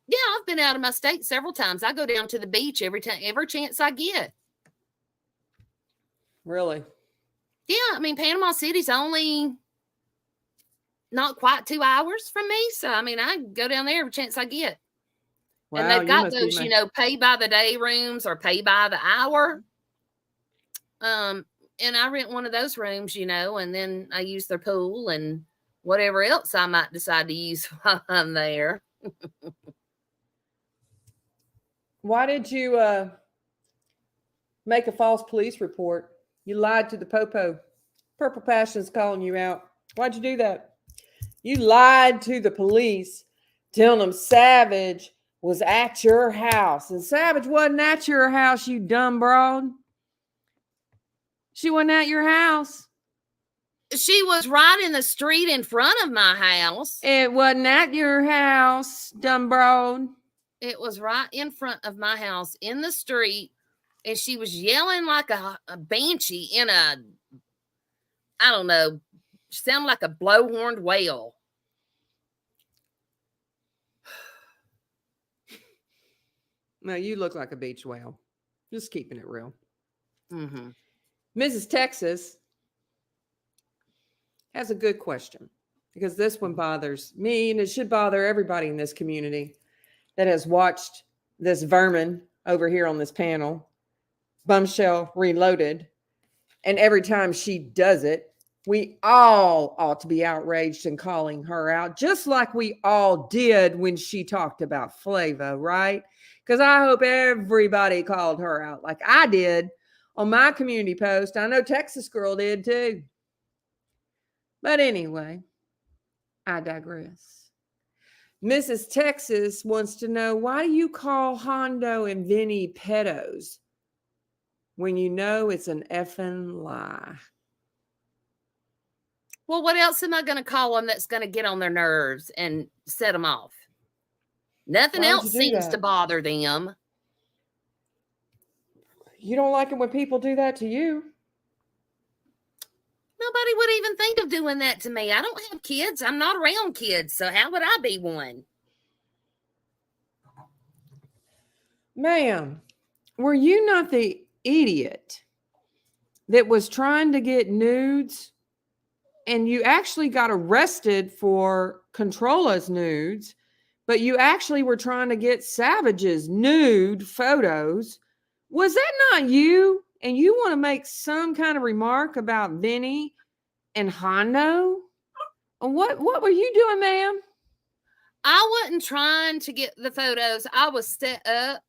Yeah, I've been out of my state several times. I go down to the beach every chance I get. Really? Yeah, I mean, Panama City's only not quite 2 hours from me. So, I mean, I go down there every chance I get. Wow, and they've got those, you know, pay by the day rooms or pay by the hour. And I rent one of those rooms, you know, and then I use their pool and whatever else I might decide to use while I'm there. Why did you make a false police report? You lied to the popo. Purple Passion's calling you out. Why'd you do that? You lied to the police, telling them Savage was at your house. And Savage wasn't at your house, you dumb broad. She wasn't at your house. She was right in the street in front of my house. It wasn't at your house, dumb broad. It was right in front of my house in the street. And she was yelling like a banshee in a, I don't know, sounded like a blowhorned whale. No, you look like a beach whale. Just keeping it real. Mm-hmm. Mrs. Texas has a good question, because this one bothers me, and it should bother everybody in this community that has watched this vermin over here on this panel, Bumshell Reloaded. And every time she does it, we all ought to be outraged and calling her out, just like we all did when she talked about Flava, right? Because I hope everybody called her out like I did on my community post. I know Texas Girl did too. But anyway, I digress. Mrs. Texas wants to know, why do you call Hondo and Vinny pedos when you know it's an effing lie? Well, what else am I going to call them that's going to get on their nerves and set them off? Nothing else seems to bother them. You don't like it when people do that to you? Nobody would even think of doing that to me. I don't have kids. I'm not around kids. So how would I be one? Ma'am, were you not the idiot that was trying to get nudes and you actually got arrested for Controla's nudes, but you actually were trying to get Savage's nude photos? Was that not you? And you want to make some kind of remark about Vinny and Hondo? What were you doing, ma'am? I wasn't trying to get the photos. I was set up.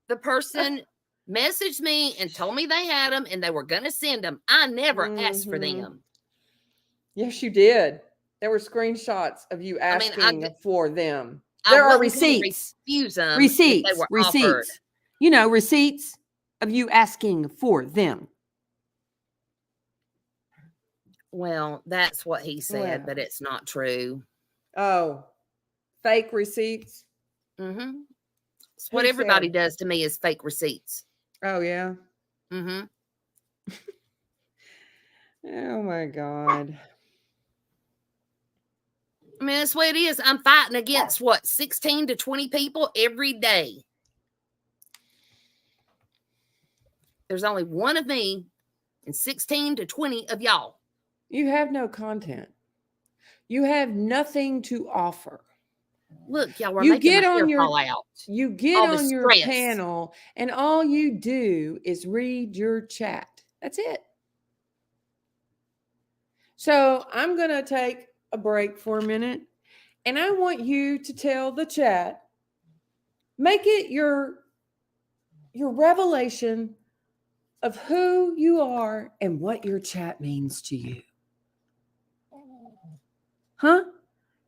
The person messaged me and told me they had them and they were going to send them. I never asked for them. Yes, you did. There were screenshots of you asking for them. There are receipts. Refuse them. Receipts. They were Receipts. offered. You know, receipts of you asking for them. Well, that's what he said, but it's not true. Oh, fake receipts? Mm-hmm. It's what Who everybody said? does to me is fake receipts. Oh, yeah. Mm-hmm. Oh, my God. I mean, that's the way it is. I'm fighting against what, 16 to 20 people every day. There's only one of me and 16 to 20 of y'all. You have no content. You have nothing to offer. Look, y'all were You making my get hair on your fall out. you get All the on your stress. panel and all you do is read your chat. That's it. So I'm going to take a break for a minute, and I want you to tell the chat, make it your revelation of who you are and what your chat means to you. Huh?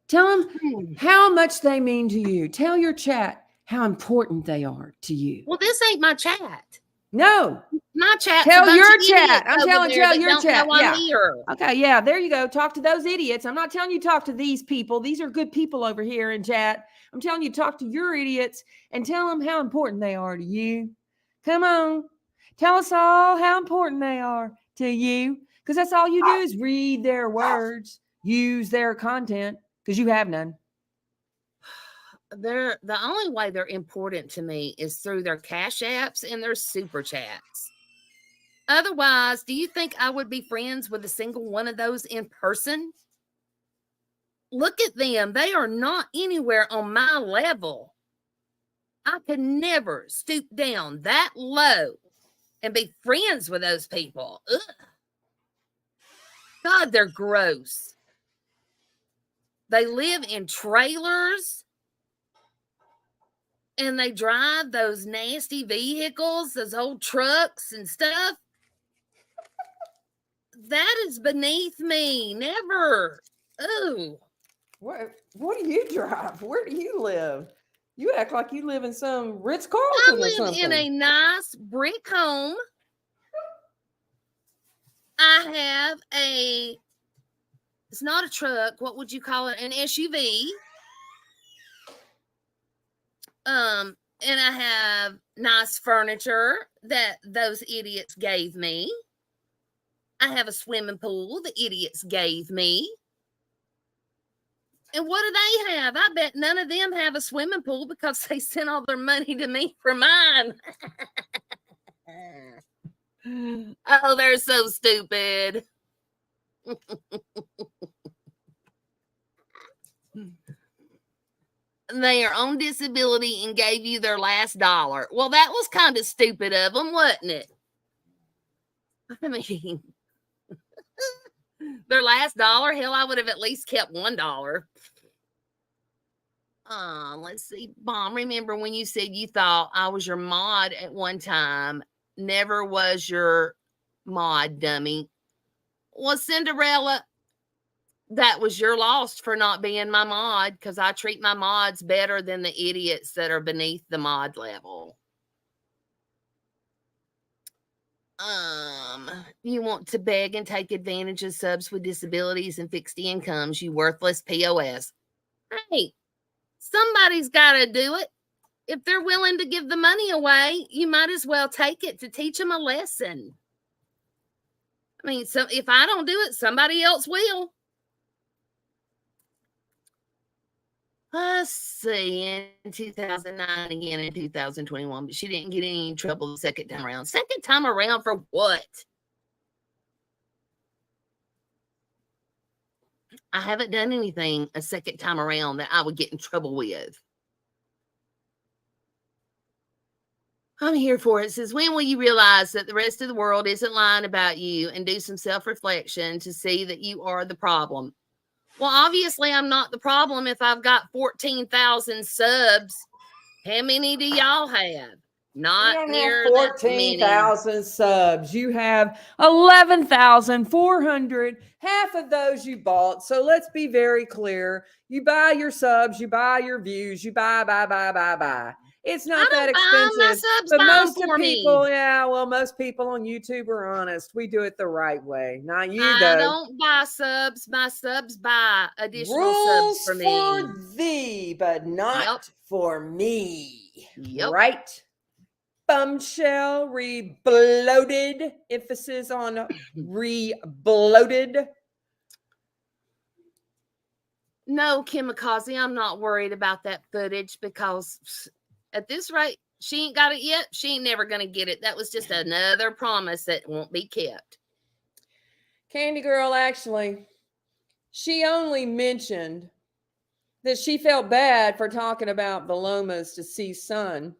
Tell them how much they mean to you. Tell your chat how important they are to you. Well, this ain't my chat. No. My chat's Tell a bunch your of chat. idiots I'm over telling there tell that your don't chat. know I'm Yeah. here. Okay, yeah, there you go. Talk to those idiots. I'm not telling you talk to these people. These are good people over here in chat. I'm telling you talk to your idiots and tell them how important they are to you. Come on. Tell us all how important they are to you, because that's all you do is read their words, use their content, because you have none. The only way they're important to me is through their cash apps and their super chats. Otherwise, do you think I would be friends with a single one of those in person? Look at them. They are not anywhere on my level. I could never stoop down that low and be friends with those people. Ugh. God, they're gross. They live in trailers and they drive those nasty vehicles, those old trucks and stuff. That is beneath me. Never. Oh. What do you drive? Where do you live? You act like you live in some I Ritz-Carlton or live something. in a nice brick home. I have it's not a truck. What would you call it? An SUV. And I have nice furniture that those idiots gave me. I have a swimming pool the idiots gave me. And what do they have? I bet none of them have a swimming pool because they sent all their money to me for mine. Oh, they're so stupid. They are on disability and gave you their last dollar. Well, that was kind of stupid of them, wasn't it? I mean, their last dollar? Hell, I would have at least kept $1. Let's see. Mom, remember when you said you thought I was your mod at one time? Never was your mod, dummy. Well, Cinderella, that was your loss for not being my mod, because I treat my mods better than the idiots that are beneath the mod level. You want to beg and take advantage of subs with disabilities and fixed incomes, you worthless POS. Hey, somebody's got to do it. If they're willing to give the money away, you might as well take it to teach them a lesson. I mean, so if I don't do it, somebody else will. Let's see, in 2009 again in 2021, but she didn't get any trouble the second time around. Second time around for what? I haven't done anything a second time around that I would get in trouble with. I'm here for it. It says, when will you realize that the rest of the world isn't lying about you and do some self-reflection to see that you are the problem? Well, obviously, I'm not the problem if I've got 14,000 subs. How many do y'all have? Not near 14,000 subs. You have 11,400. Half of those you bought. So let's be very clear. You buy your subs, you buy your views, you buy. It's not that don't buy 'em. My expensive. subs But buy 'em most for of me. people, yeah, well, most people on YouTube are honest. We do it the right way. Not you, I though. don't buy subs. My subs buy additional Rules subs for me. thee, but not Yep. for me. Yep. Right? Bumshell Rebloated. Emphasis on rebloated. No, Kimikaze, I'm not worried about that footage because at this rate, she ain't got it yet. She ain't never going to get it. That was just another promise that won't be kept. Candy Girl, actually, she only mentioned that she felt bad for talking about Veloma's deceased son.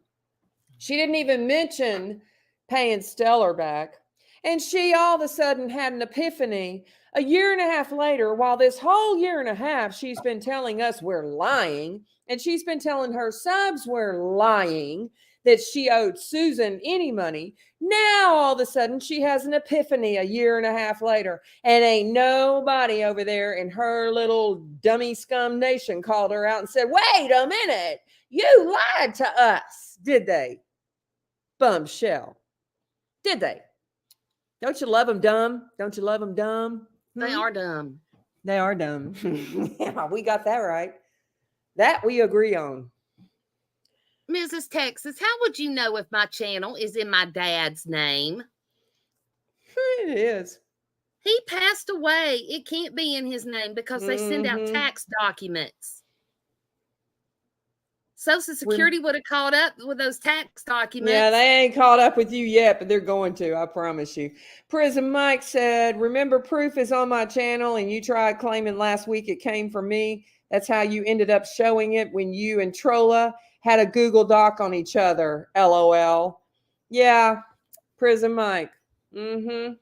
She didn't even mention paying Stellar back. And she all of a sudden had an epiphany a year and a half later, while this whole year and a half she's been telling us we're lying, and she's been telling her subs we're lying, that she owed Susan any money. Now all of a sudden she has an epiphany a year and a half later, and ain't nobody over there in her little dummy scum nation called her out and said, wait a minute, you lied to us, did they? Bumshell. Did they? Don't you love them dumb? Don't you love them dumb? They are dumb. They are dumb. Yeah, we got that right. That we agree on. Mrs. Texas, how would you know if my channel is in my dad's name? It is. He passed away. It can't be in his name because they send out tax documents. Social Security would have caught up with those tax documents. Yeah, they ain't caught up with you yet, but they're going to, I promise you. Prison Mike said, remember proof is on my channel and you tried claiming last week it came from me. That's how you ended up showing it when you and Trolla had a Google Doc on each other. LOL. Yeah, Prison Mike. True.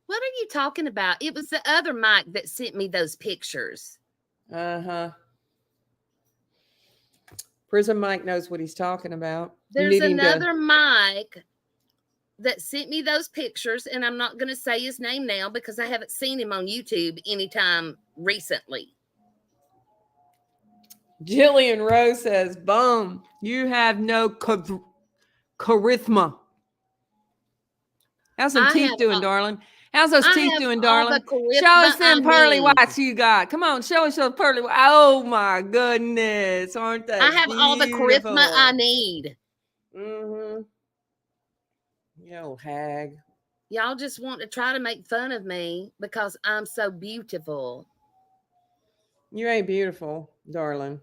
What are you talking about? It was the other Mike that sent me those pictures. Prison Mike knows what he's talking about. There's another Mike that sent me those pictures, and I'm not going to say his name now because I haven't seen him on YouTube anytime recently. Jillian Rose says, Bum, you have no charisma. How's some teeth doing, darling? How's those teeth doing, darling? Show us them pearly whites you got. Come on, show us those pearly whites. Oh, my goodness. Aren't they I have all the beautiful? charisma I need. You old hag. Y'all just want to try to make fun of me because I'm so beautiful. You ain't beautiful, darling.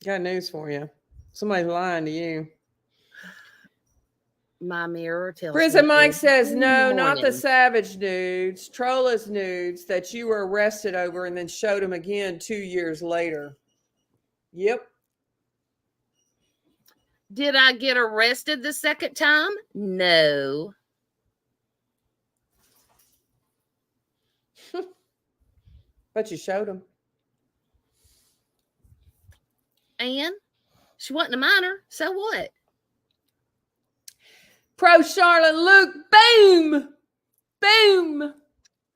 Got news for you. Somebody's lying to you. My mirror tells Prison me. Mike says, no, not the Savage nudes, Trolla's nudes that you were arrested over and then showed him again 2 years later. Yep. Did I get arrested the second time? No. But you showed him. And she wasn't a minor, so what? Pro Charlotte Luke, boom, boom,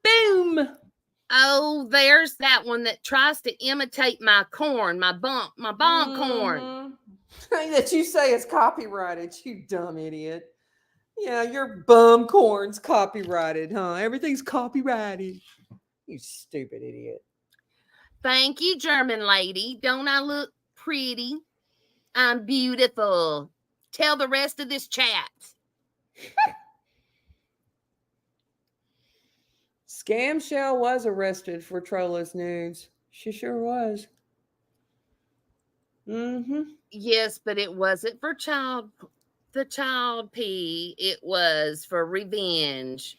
boom. Oh, there's that one that tries to imitate my corn, my bomb corn. That you say is copyrighted, you dumb idiot. Yeah, your bum corn's copyrighted, huh? Everything's copyrighted. You stupid idiot. Thank you, German lady. Don't I look pretty? I'm beautiful. Tell the rest of this chat. Scamshell was arrested for Trolla's nudes. She sure was. Yes, but it wasn't for the child pee. It was for revenge.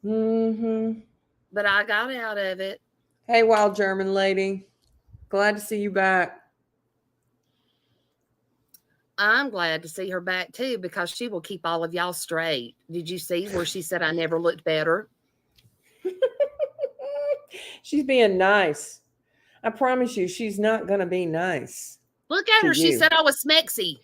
But I got out of it. Hey, wild German lady. Glad to see you back. I'm glad to see her back too because she will keep all of y'all straight. Did you see where she said I never looked better? She's being nice. I promise you, she's not going to be nice. Look at her. She said I was smexy.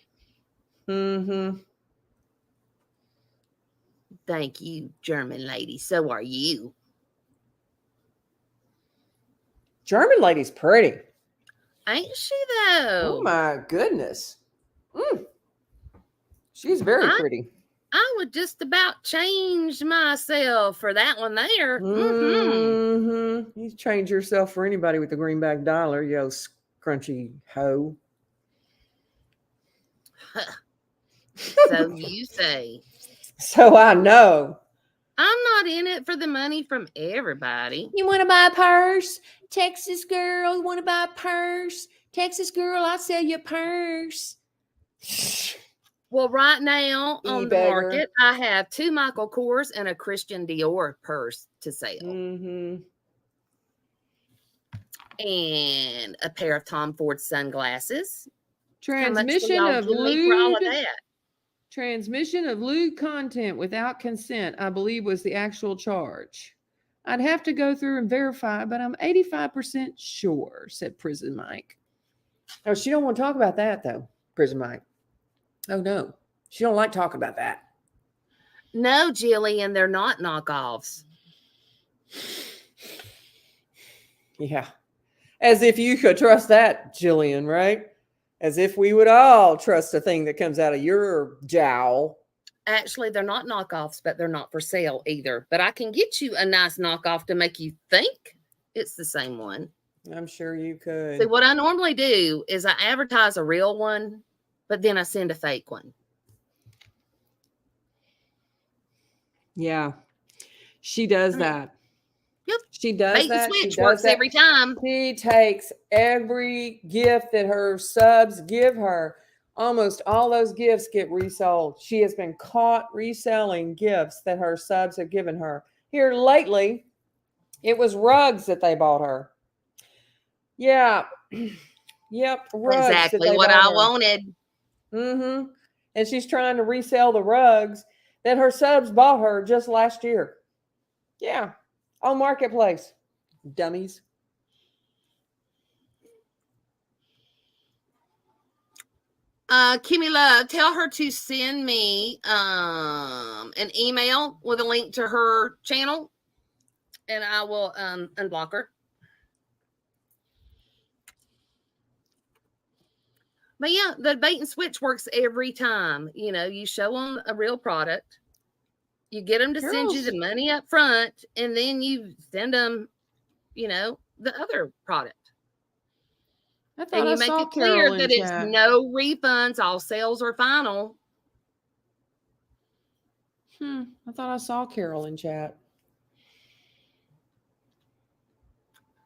Thank you, German lady. So are you. German lady's pretty. Ain't she Oh though? my goodness. She's very pretty. I would just about change myself for that one there. You change yourself for anybody with the greenback dollar, yo scrunchy hoe. So you say. So I know. I'm not in it for the money from everybody. You want to buy a purse? Texas girl, you want to buy a purse? Texas girl, I'll sell you a purse. Well, right now on the beggar. market, I have 2 Michael Kors and a Christian Dior purse to sell. Mm-hmm. And a pair of Tom Ford sunglasses. Transmission of for all of lewd. that? Transmission of lewd content without consent, I believe, was the actual charge. I'd have to go through and verify, but I'm 85% sure, said Prison Mike. Oh, she don't want to talk about that, though, Prison Mike. Oh, no. She don't like talking about that. No, Jillian, they're not knockoffs. Yeah. As if you could trust that, Jillian, right? As if we would all trust a thing that comes out of your jowl. Actually, they're not knockoffs, but they're not for sale either. But I can get you a nice knockoff to make you think it's the same one. I'm sure you could. See, what I normally do is I advertise a real one, but then I send a fake one. Yeah. She does that. Yep. She does Bait and that. switch She does works that every time. She takes every gift that her subs give her. Almost all those gifts get resold. She has been caught reselling gifts that her subs have given her. Here lately, it was rugs that they bought her. Yeah. Yep. Rugs Exactly what I wanted. Mm-hmm. And she's trying to resell the rugs that her subs bought her just last year. Yeah. On Marketplace. Dummies. Kimmy Love, tell her to send me an email with a link to her channel, and I will unblock her. But yeah, the bait and switch works every time. You know, you show them a real product, you get them to send you the money up front, and then you send them, you know, the other product. And you make it clear that it's no refunds, all sales are final. I thought I saw Carol in chat.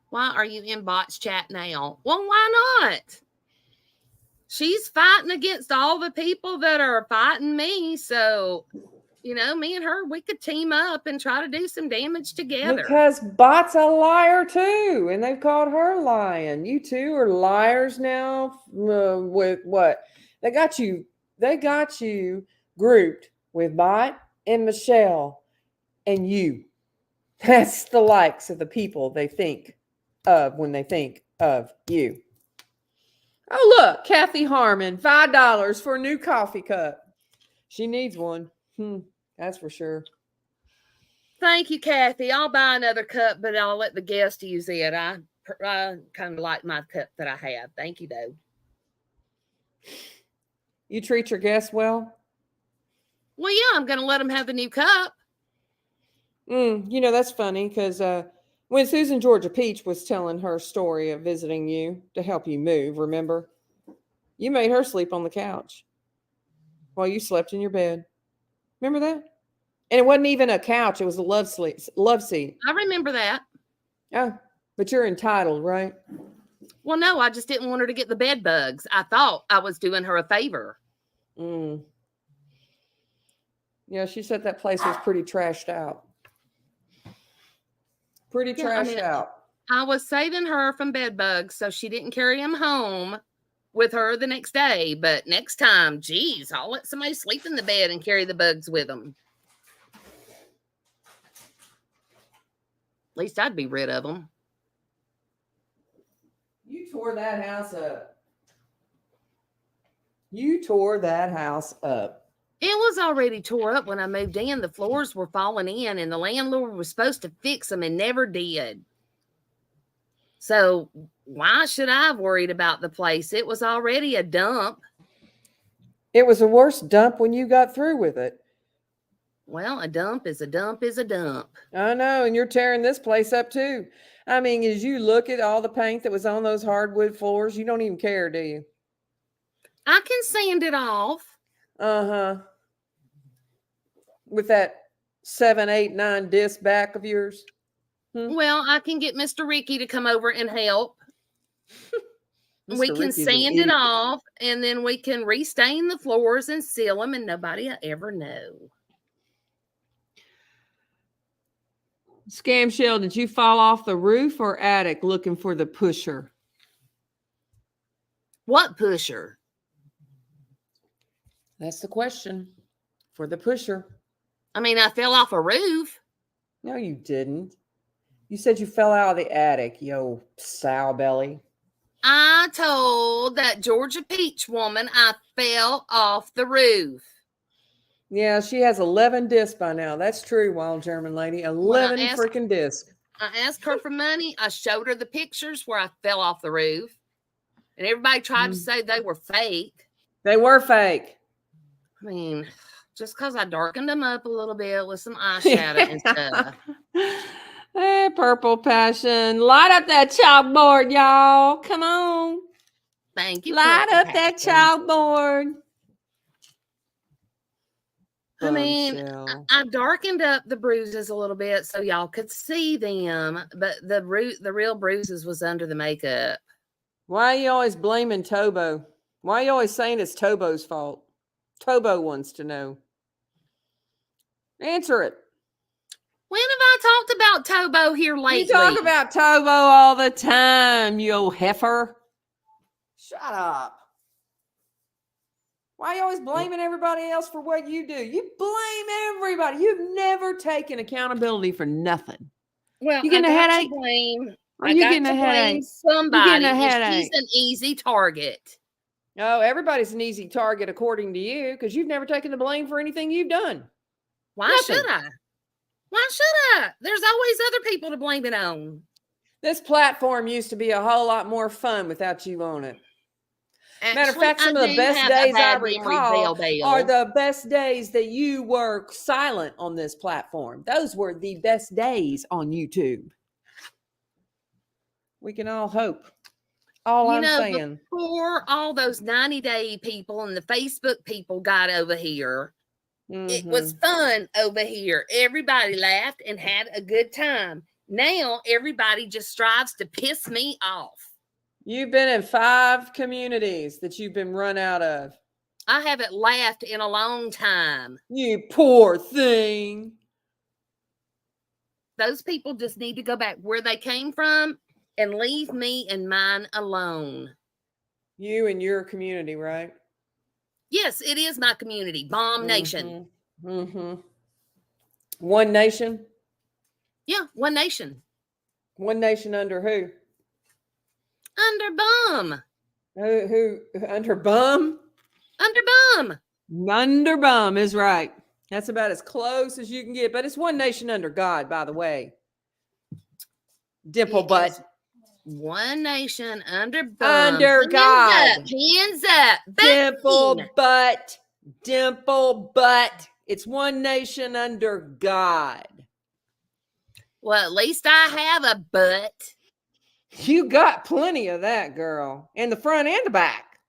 Why are you in bots chat now? Well, why not? She's fighting against all the people that are fighting me. So, you know, me and her, we could team up and try to do some damage together. Because Bot's a liar too, and they've called her lying. You two are liars now. With what? They got you grouped with Bot and Michelle and you. That's the likes of the people they think of when they think of you. Oh, look, Kathy Harmon, $5 for a new coffee cup. She needs one. That's for sure. Thank you, Kathy. I'll buy another cup, but I'll let the guest use it. I kind of like my cup that I have. Thank you, though. You treat your guests well? Well, yeah, I'm going to let them have the new cup. You know, that's funny because when Susan Georgia Peach was telling her story of visiting you to help you move, remember? You made her sleep on the couch while you slept in your bed. Remember that? And it wasn't even a couch. It was a love seat. I remember that. Oh, but you're entitled, right? Well, no, I just didn't want her to get the bed bugs. I thought I was doing her a favor. Yeah, she said that place was pretty trashed out. Pretty trashed out. I was saving her from bed bugs so she didn't carry them home with her the next day. But next time, geez, I'll let somebody sleep in the bed and carry the bugs with them. At least I'd be rid of them. You tore that house up. You tore that house up. It was already tore up when I moved in. The floors were falling in, and the landlord was supposed to fix them and never did. So Why should I have worried about the place? It was already a dump. It was a worse dump when you got through with it. Well, a dump is a dump is a dump. I know, and you're tearing this place up too. I mean, as you look at all the paint that was on those hardwood floors, you don't even care, do you? I can sand it off. Uh-huh. With that 7, 8, 9 disc back of yours. Well, I can get Mr. Ricky to come over and help. We Mr. can Ricky's an sand it idiot. off, and then we can restain the floors and seal them, and nobody will ever know. Scam Shell, did you fall off the roof or attic looking for the pusher? What pusher? That's the question. For the pusher. I mean, I fell off a roof. No, you didn't. You said you fell out of the attic, yo sow belly. I told that Georgia Peach woman I fell off the roof. Yeah, she has 11 discs by now. That's true, wild German lady. 11 freaking discs. I asked her for money. I showed her the pictures where I fell off the roof. And everybody tried to say they were fake. They were fake. I mean, just because I darkened them up a little bit with some eyeshadow and stuff. Hey, Purple Passion. Light up that chalkboard, y'all. Come on. Thank you. Light Purple up that Passion. chalkboard. I mean, Bumshell. I darkened up the bruises a little bit so y'all could see them, but the real bruises was under the makeup. Why are you always blaming Tobo? Why are you always saying it's Tobo's fault? Tobo wants to know. Answer it. When have I talked about Tobo here lately? You talk about Tobo all the time, you old heifer. Shut up. Why are you always blaming everybody else for what you do? You blame everybody. You've never taken accountability for nothing. Well, You getting I a got headache? to blame. Are I you got getting to a blame headache? somebody. You getting a and headache? She's an easy target. Oh, everybody's an easy target according to you because you've never taken the blame for anything you've done. Why Nothing. should I? Why should I? There's always other people to blame it on. This platform used to be a whole lot more fun without you on it. Matter of Actually, fact, some I of the do best have a days I bad memory, recall Bell. are the best days that you were silent on this platform. Those were the best days on YouTube. We can all hope. All I'm saying. Before all those 90-day people and the Facebook people got over here, it was fun over here. Everybody laughed and had a good time. Now everybody just strives to piss me off. You've been in 5 communities that you've been run out of. I haven't laughed in a long time. You poor thing. Those people just need to go back where they came from and leave me and mine alone. You and your community, right? Yes, it is my community, Bomb Nation. One nation? Yeah, one nation. One nation under who? Under Bum. Who under Bum? Under Bum. Under Bum is right. That's about as close as you can get. But it's one nation under God, by the way. Dimple butt. One nation under Bum. Under God. Hands up. Dimple butt. Dimple butt. It's one nation under God. Well, at least I have a butt. You got plenty of that, girl. In the front and the back.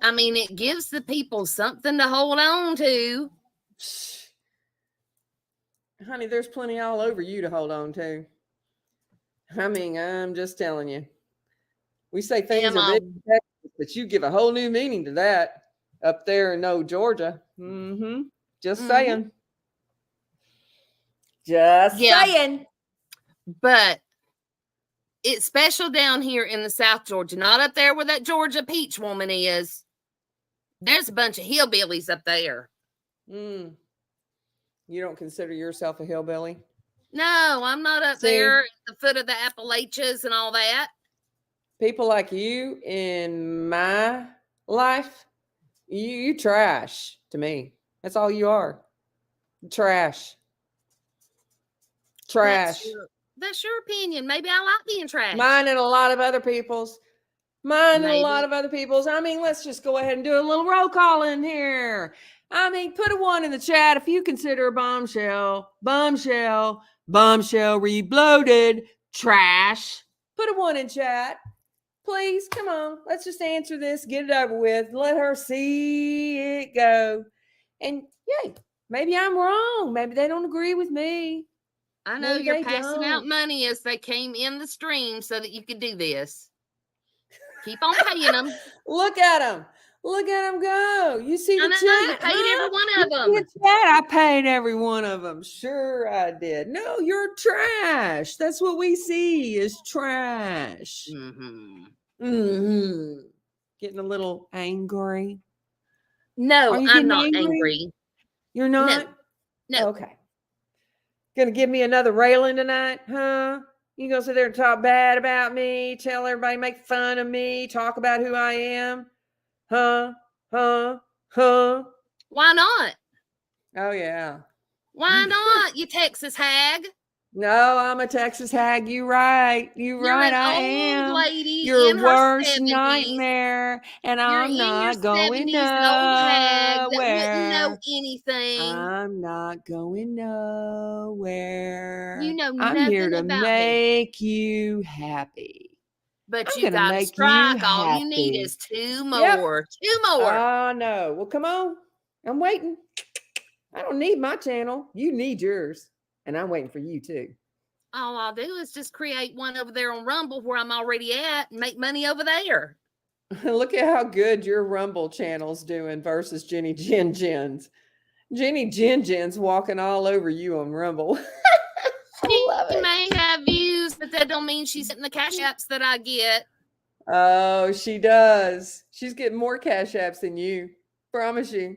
I mean, it gives the people something to hold on to. Honey, there's plenty all over you to hold on to. I mean, I'm just telling you. We say things are big, but you give a whole new meaning to that up there in old Georgia. Just saying. Just saying. But it's special down here in the South Georgia, not up there where that Georgia Peach woman is. There's a bunch of hillbillies up there. You don't consider yourself a hillbilly? No, I'm not up there at the foot of the Appalachians and all that. People like you in my life, you trash to me. That's all you are. Trash. Trash. That's your opinion. Maybe I like being trash. Mine and a lot of other people's. Mine and a lot Maybe. of other people's. I mean, let's just go ahead and do a little roll call in here. I mean, put a 1 in the chat if you consider a bombshell, rebloated, trash. Put a 1 in chat. Please, come on. Let's just answer this. Get it over with. Let her see it go. And yay, maybe I'm wrong. Maybe they don't agree with me. I know Maybe you're they passing out don't. money as they came in the stream so that you could do this. Keep on paying them. Look at them. Look at them go. You see the I know, chat? you paid every one of You them. see the chat? I paid every one of them. Sure I did. No, you're trash. That's what we see is trash. Getting a little angry. No, Are you I'm getting not angry. You're not? No. Okay. Gonna give me another railing tonight, huh? You gonna sit there and talk bad about me, tell everybody, make fun of me, talk about who I am? Huh? Huh? Why not? Oh, yeah. Why not, you Texas hag? No, I'm a Texas hag. You right. You're right. an I old am. lady Your in her worst 70s. nightmare. And You're I'm in your not going 70s, an old hag that wouldn't know nowhere. anything. I'm not going nowhere. You know I'm here nothing to about me. make you happy. But I'm you gonna got to make you strike. All you need happy. is 2 Yep. more. 2 more. No. Well, come on. I'm waiting. I don't need my channel. You need yours. And I'm waiting for you too. All I'll do is just create one over there on Rumble where I'm already at and make money over there. Look at how good your Rumble channel's doing versus Jenny Jen Jen's. Jenny Jen Jen's walking all over you on Rumble. She may have views, but that don't mean she's hitting the cash apps that I get. Oh, she does. She's getting more cash apps than you. Promise you.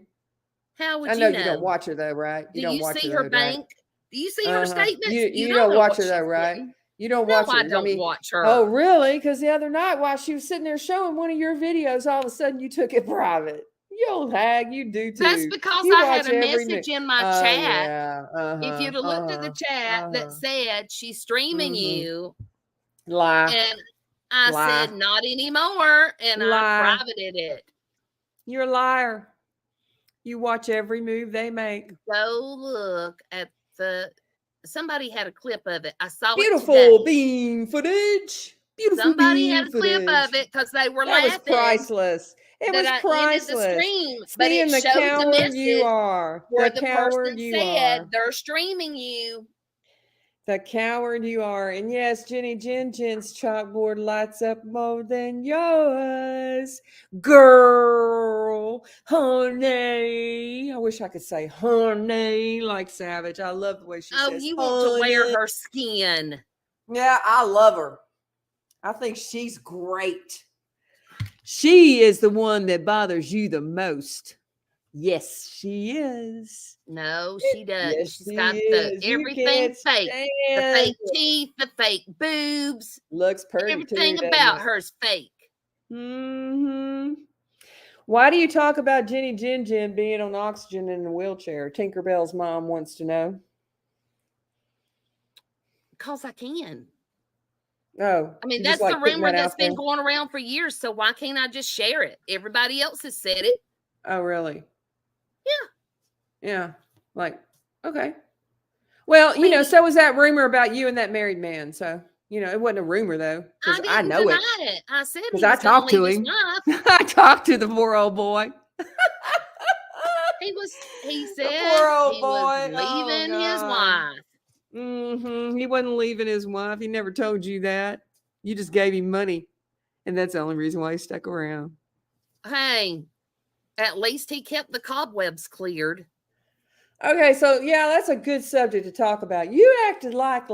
How would I know you know? You don't watch her though, right? Do don't you watch see her her though, bank? right? Do you see her statements? You don't know watch what her though, she's right? getting. You don't No, watch her. I don't watch her. Oh, really? Because the other night while she was sitting there showing one of your videos, all of a sudden you took it private. You old hag, you do too. That's because You I had watch a every message in my Oh, chat. yeah. If you'd have looked at the chat that said she's streaming you, Lie. and I Lie. said not anymore, and Lie. I privated it. You're a liar. You watch every move they make. Go look at somebody had a clip of it. I saw Beautiful it today. beam footage. Beautiful Somebody beam had a clip footage. of it because they were That laughing. was priceless. It was that priceless. I ended the stream, but Seeing it the showed the coward you message are. where The the coward person you said are. they're streaming you. The coward you are. And yes, Jenny Jen Jen's chalkboard lights up more than yours. Girl, honey. I wish I could say honey like Savage. I love the way she says You want to wear honey. her skin. Yeah, I love her. I think she's great. She is the one that bothers you the most. Yes, she is. No, she doesn't. Yes, She's she got is. You everything can't fake. The stand fake it. teeth, the fake boobs. Looks pretty Everything too, about doesn't it? her's fake. Why do you talk about Jenny Jen Jen being on oxygen in a wheelchair? Tinkerbell's mom wants to know. Because I can. Oh, I mean, you that's just like the putting rumor that that's out been there? going around for years. So why can't I just share it? Everybody else has said it. Oh, really? Yeah. Yeah. Like, okay. Well, you know, so was that rumor about you and that married man. So, you know, it wasn't a rumor though, because I didn't know it. deny it. I said he Because was I talked to leave him. his wife. I talked to the poor old boy. He said poor old he boy. was Oh, leaving his God. wife. He wasn't leaving his wife. He never told you that. You just gave him money. And that's the only reason why he stuck around. Hey, at least he kept the cobwebs cleared. Okay, so yeah, that's a good subject to talk about. You acted like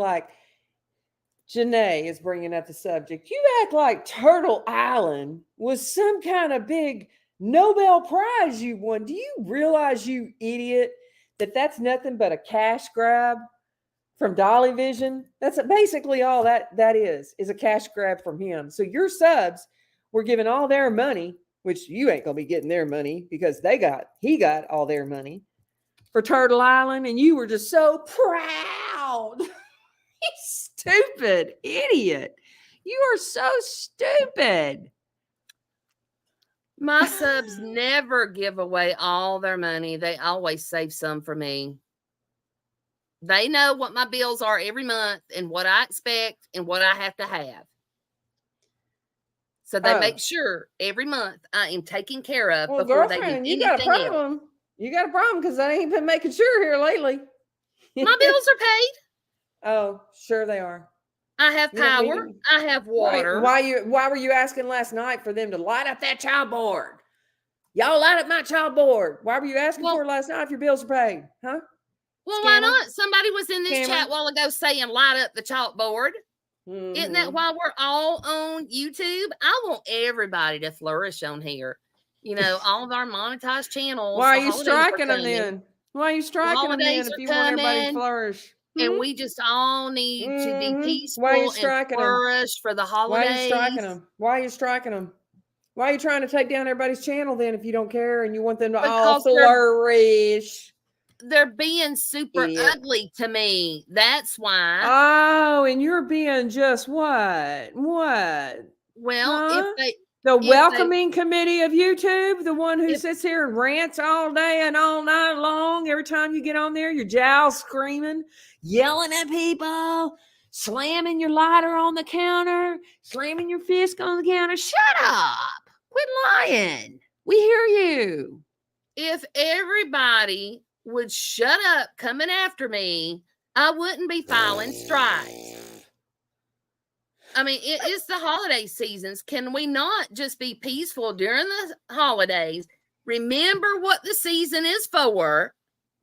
Janae is bringing up the subject. You act like Turtle Island was some kind of big Nobel Prize you won. Do you realize, you idiot, that that's nothing but a cash grab from Dolly Vision? That's basically all that is a cash grab from him. So your subs were giving all their money, which you ain't gonna be getting their money because he got all their money for Turtle Island, and you were just so proud. stupid idiot. You are so stupid. My subs never give away all their money. They always save some for me. They know what my bills are every month and what I expect and what I have to have. So they make sure every month I am taken care of Well, before they do girlfriend, you anything got a else. problem. You got a problem because I ain't been making sure here lately. My bills are paid. Oh, sure they are. I have You know, power. I have water. Why were you asking last night for them to light up that child board? Y'all light up my child board. Why were you asking for it last night if your bills are paid? Huh? Well, Scammer? why not? Somebody was in this Scammer? chat a while ago saying light up the chalkboard. Isn't that why we're all on YouTube? I want everybody to flourish on here. You know, all of our monetized channels. Why are the you holidays striking them coming. then? Why are you striking them Holidays then are if you want everybody to coming, flourish? And we just all need to be peaceful Why are you and striking them? flourish for the holidays. Why are you striking them? Why are you striking them? Why are you trying to take down everybody's channel then if you don't care and you want them to all Because flourish? They're being super Idiot. ugly to me. That's why. Oh, and you're being just what? What? Well, Huh? if The they- welcoming committee of YouTube, the one who sits here and rants all day and all night long. Every time you get on there, your jowls screaming, yelling at people, slamming your lighter on the counter, slamming your fist on the counter. Shut up. Quit lying. We hear you. if everybody would shut up coming after me, I wouldn't be filing strikes. I mean, it is the holiday seasons. Can we not just be peaceful during the holidays? Remember what the season is for,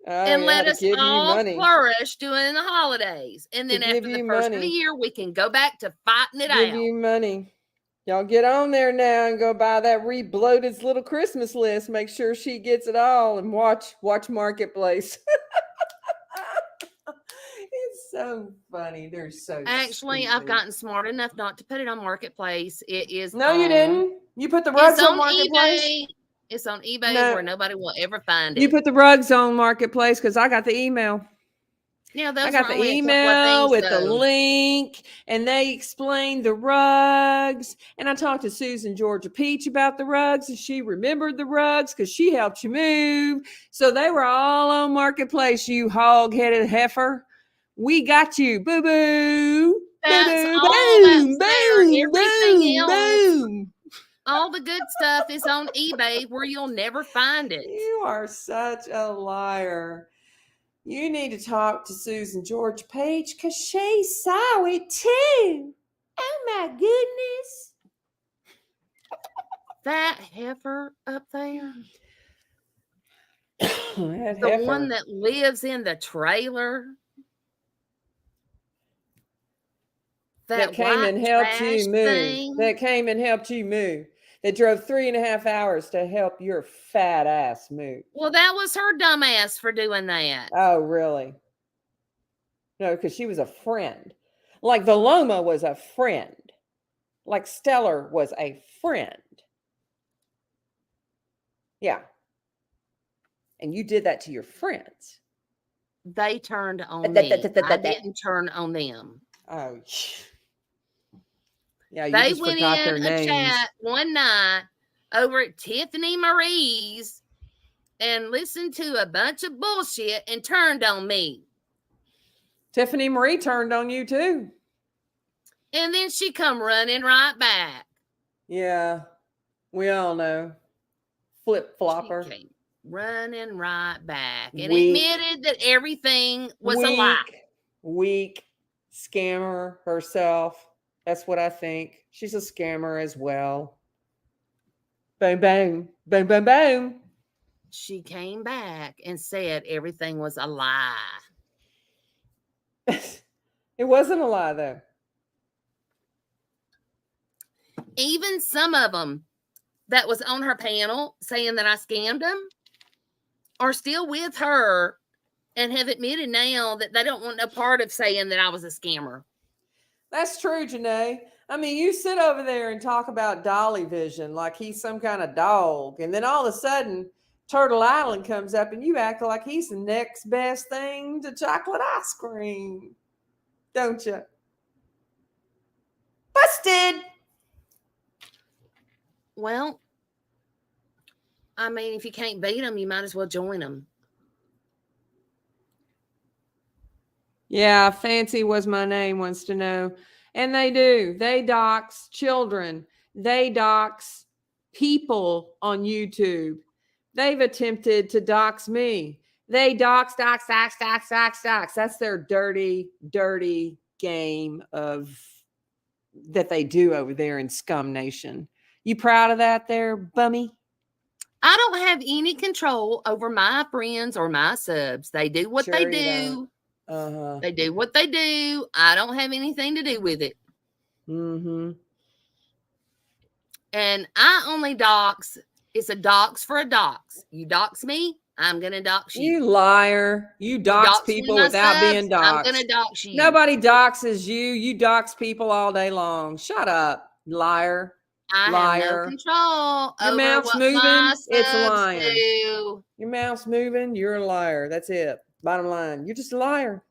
and let us all flourish during the holidays. And then after the first of the year, we can go back to fighting it out. Give you money. Y'all get on there now and go buy that Rebloated's little Christmas list. Make sure she gets it all and watch Marketplace. It's so funny. They're so Actually, stupid. I've gotten smart enough not to put it on Marketplace. It is No, you didn't. You put the rugs on Marketplace. eBay. It's on eBay where nobody will ever find it. You put the rugs on Marketplace because I got the email. Yeah, those I got were the only a couple of email things, with the though. link, and they explained the rugs. And I talked to Susan Georgia Peach about the rugs, and she remembered the rugs because she helped you move. So they were all on Marketplace, you hog-headed heifer. We got you. Boo-boo. That's Boo-boo. all Boom, that's there. boom, Everything boom, else, boom. all the good stuff is on eBay where you'll never find it. You are such a liar. You need to talk to Susan George Page because she saw it too. Oh my goodness. That heifer up there, That the heifer. one that lives in the trailer, that came and helped you move. thing. That came and helped you move. That drove 3.5 hours to help your fat ass move. Well, that was her dumb ass for doing that. Oh, really? No, because she was a friend. Like Valoma was a friend. Like Stellar was a friend. Yeah. And you did that to your friends. They turned on me. I didn't turn on them. Oh, yeah. You They just went forgot their in names. a chat one night over at Tiffany Marie's and listened to a bunch of bullshit and turned on me. Tiffany Marie turned on you too. And then she come running right back. Yeah. We all know. Flip flopper. She came running right back and Weak. admitted that everything was a lie. Weak scammer herself. That's what I think. She's a scammer as well. Boom, boom, boom, boom, boom. She came back and said everything was a lie. It wasn't a lie, though. Even some of them that was on her panel saying that I scammed them are still with her and have admitted now that they don't want no part of saying that I was a scammer. That's true, Janae. I mean, you sit over there and talk about Dolly Vision like he's some kind of dog. And then all of a sudden, Turtle Island comes up and you act like he's the next best thing to chocolate ice cream. Don't you? Busted. Well, I mean, if you can't beat them, you might as well join them. Yeah, Fancy Was My Name wants to know. And they do. They dox children. They dox people on YouTube. They've attempted to dox me. They dox. That's their dirty, dirty game of that they do over there in Scum Nation. You proud of that there, Bummy? I don't have any control over my friends or my subs. They do what they do. Uh-huh. They do what they do. I don't have anything to do with it. Mm-hmm. And I only dox. It's a dox for a dox. You dox me, I'm going to dox you. You liar. You dox people without being doxed. I'm going to dox you. Nobody doxes you. You dox people all day long. Shut up, liar. I liar. have no control Your over mouth's what moving. my It's subs lying. do. Your mouth's moving. You're a liar. That's it. Bottom line. You're just a liar.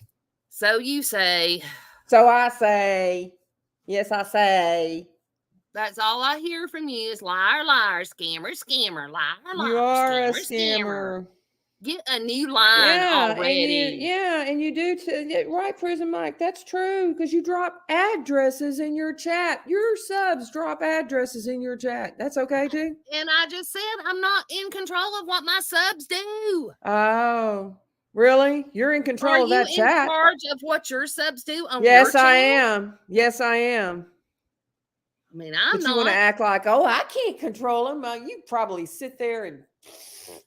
So you say. So I say. Yes, I say. That's all I hear from you is liar, liar, scammer, scammer, liar, liar. You are scammer, a scammer. Get a new line already. And you do right, Prison Mike. That's true because you drop addresses in your chat. Your subs drop addresses in your chat. That's okay too. And I just said I'm not in control of what my subs do. Oh, really? You're in control of that chat. Are you in charge of what your subs do on Yes, your I channel? am. Yes, I am. I mean, I'm but not. You want to act like, oh, I can't control them. You probably sit there and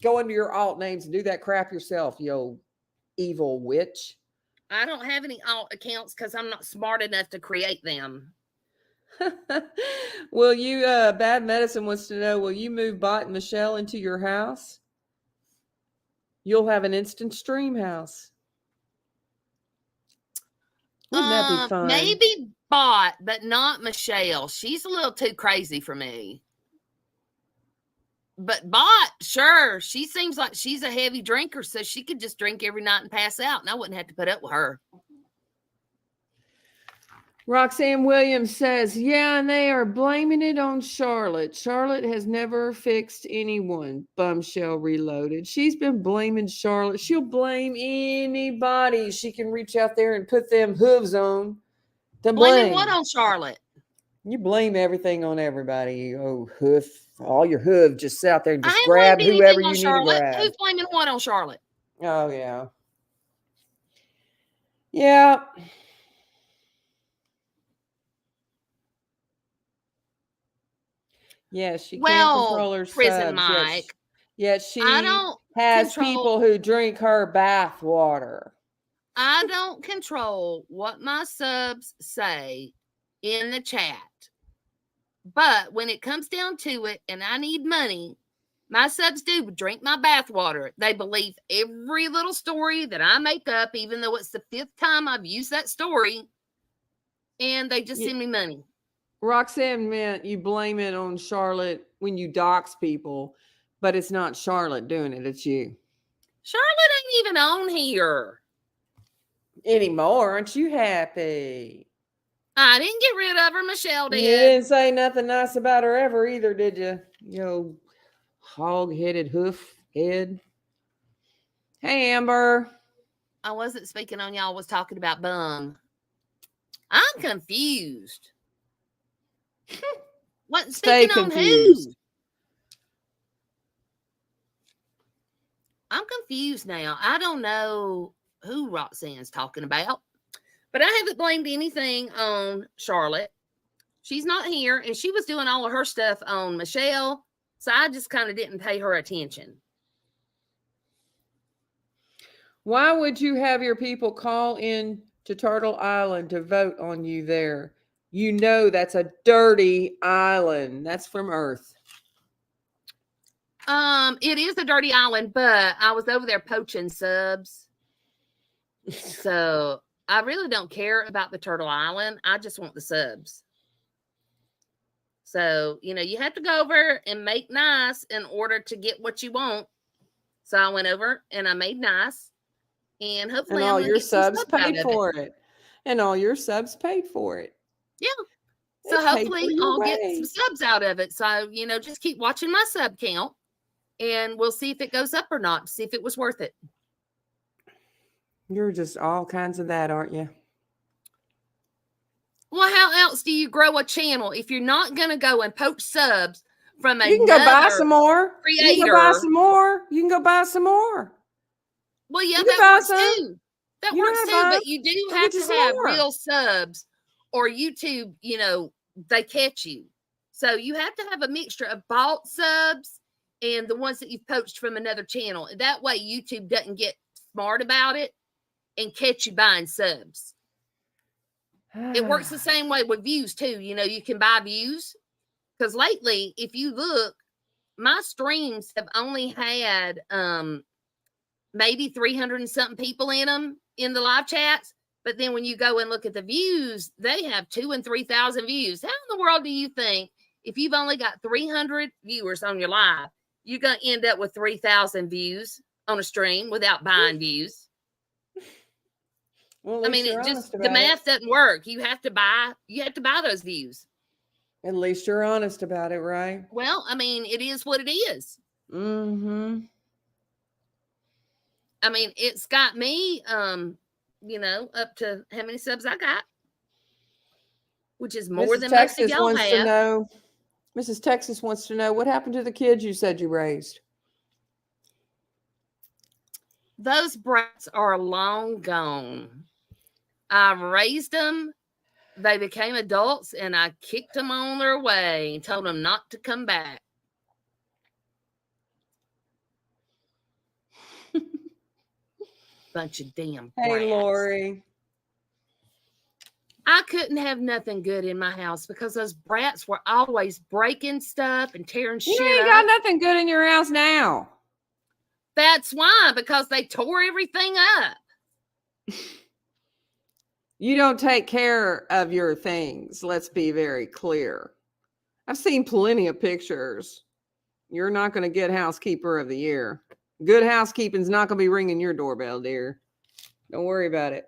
go into your alt names and do that crap yourself, you old evil witch. I don't have any alt accounts because I'm not smart enough to create them. Will you, Bad Medicine wants to know, will you move Bot and Michelle into your house? You'll have an instant stream house. Wouldn't that be fun? Maybe Bot, but not Michelle. She's a little too crazy for me. But Bot, sure, she seems like she's a heavy drinker, so she could just drink every night and pass out, and I wouldn't have to put up with her. Roxanne Williams says, yeah, and they are blaming it on Charlotte. Charlotte has never fixed anyone. Bumshell Reloaded. She's been blaming Charlotte. She'll blame anybody she can reach out there and put them hooves on. Blaming what on Charlotte? You blame everything on everybody. Oh, hoof. All your hoof just sit out there and just grab whoever you need to grab. Who's blaming what on Charlotte? Oh, yeah. Yeah. Yes, she can't control her Prison subs. Mike. Yes, she has people who drink her bath water. I don't control what my subs say in the chat. But when it comes down to it and I need money, my subs do drink my bath water. They believe every little story that I make up, even though it's the 5th time I've used that story. And they just send me money. Roxanne meant you blame it on Charlotte when you dox people, but it's not Charlotte doing it. It's you. Charlotte ain't even on here anymore. Aren't you happy? I didn't get rid of her. Michelle did. You didn't say nothing nice about her ever either, did you? You know, hog-headed hoof head. Hey, Amber. I wasn't speaking on y'all. Was talking about Bum. I'm confused. What? Speaking on who? I'm confused now. I don't know who Roxanne's talking about, but I haven't blamed anything on Charlotte. She's not here, and she was doing all of her stuff on Michelle, so I just kind of didn't pay her attention. Why would you have your people call in to Turtle Island to vote on you there? You know that's a dirty island. That's from Earth. It is a dirty island, but I was over there poaching subs. So I really don't care about the Turtle Island. I just want the subs. So, you know, you have to go over and make nice in order to get what you want. So I went over and I made nice. And hopefully all your subs paid for it. And all your subs paid for it. Yeah. So They pay hopefully for your I'll get some way. subs out of it. So, just keep watching my sub count and we'll see if it goes up or not, see if it was worth it. You're just all kinds of that, aren't you? Well, how else do you grow a channel if you're not going to go and poach subs from You can go buy another some more. You can go buy creator? some more. You can go buy some more. Well, yeah, You can that buy works some. too. That You know works how to too, buy. but you do Go have get you to some have more. real subs or YouTube, they catch you. So you have to have a mixture of bought subs and the ones that you've poached from another channel. That way YouTube doesn't get smart about it and catch you buying subs. It works the same way with views too. You can buy views because lately, if you look, my streams have only had maybe 300 and something people in them in the live chats. But then when you go and look at the views, they have 2,000 and 3,000 views. How in the world do you think if you've only got 300 viewers on your live, you're going to end up with 3,000 views on a stream without buying views? Well, I mean, the math doesn't work. You have to buy those views. At least you're honest about it, right? Well, I mean, it is what it is. Mm-hmm. I mean, it's got me, up to how many subs I got, which is more than most of y'all have. Mrs. Texas wants to know what happened to the kids you said you raised. Those brats are long gone. I raised them. They became adults and I kicked them on their way and told them not to come back. Bunch of damn brats. Hey, Lori. I couldn't have nothing good in my house because those brats were always breaking stuff and tearing shit up. You ain't got nothing good in your house now. That's why, because they tore everything up. You don't take care of your things. Let's be very clear. I've seen plenty of pictures. You're not going to get housekeeper of the year. Good housekeeping's not going to be ringing your doorbell, dear. Don't worry about it.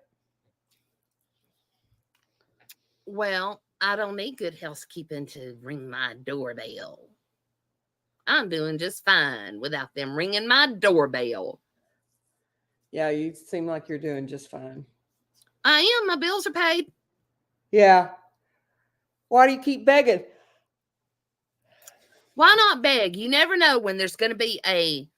Well, I don't need good housekeeping to ring my doorbell. I'm doing just fine without them ringing my doorbell. Yeah, you seem like you're doing just fine. I am. My bills are paid. Yeah. Why do you keep begging? Why not beg? You never know when there's going to be a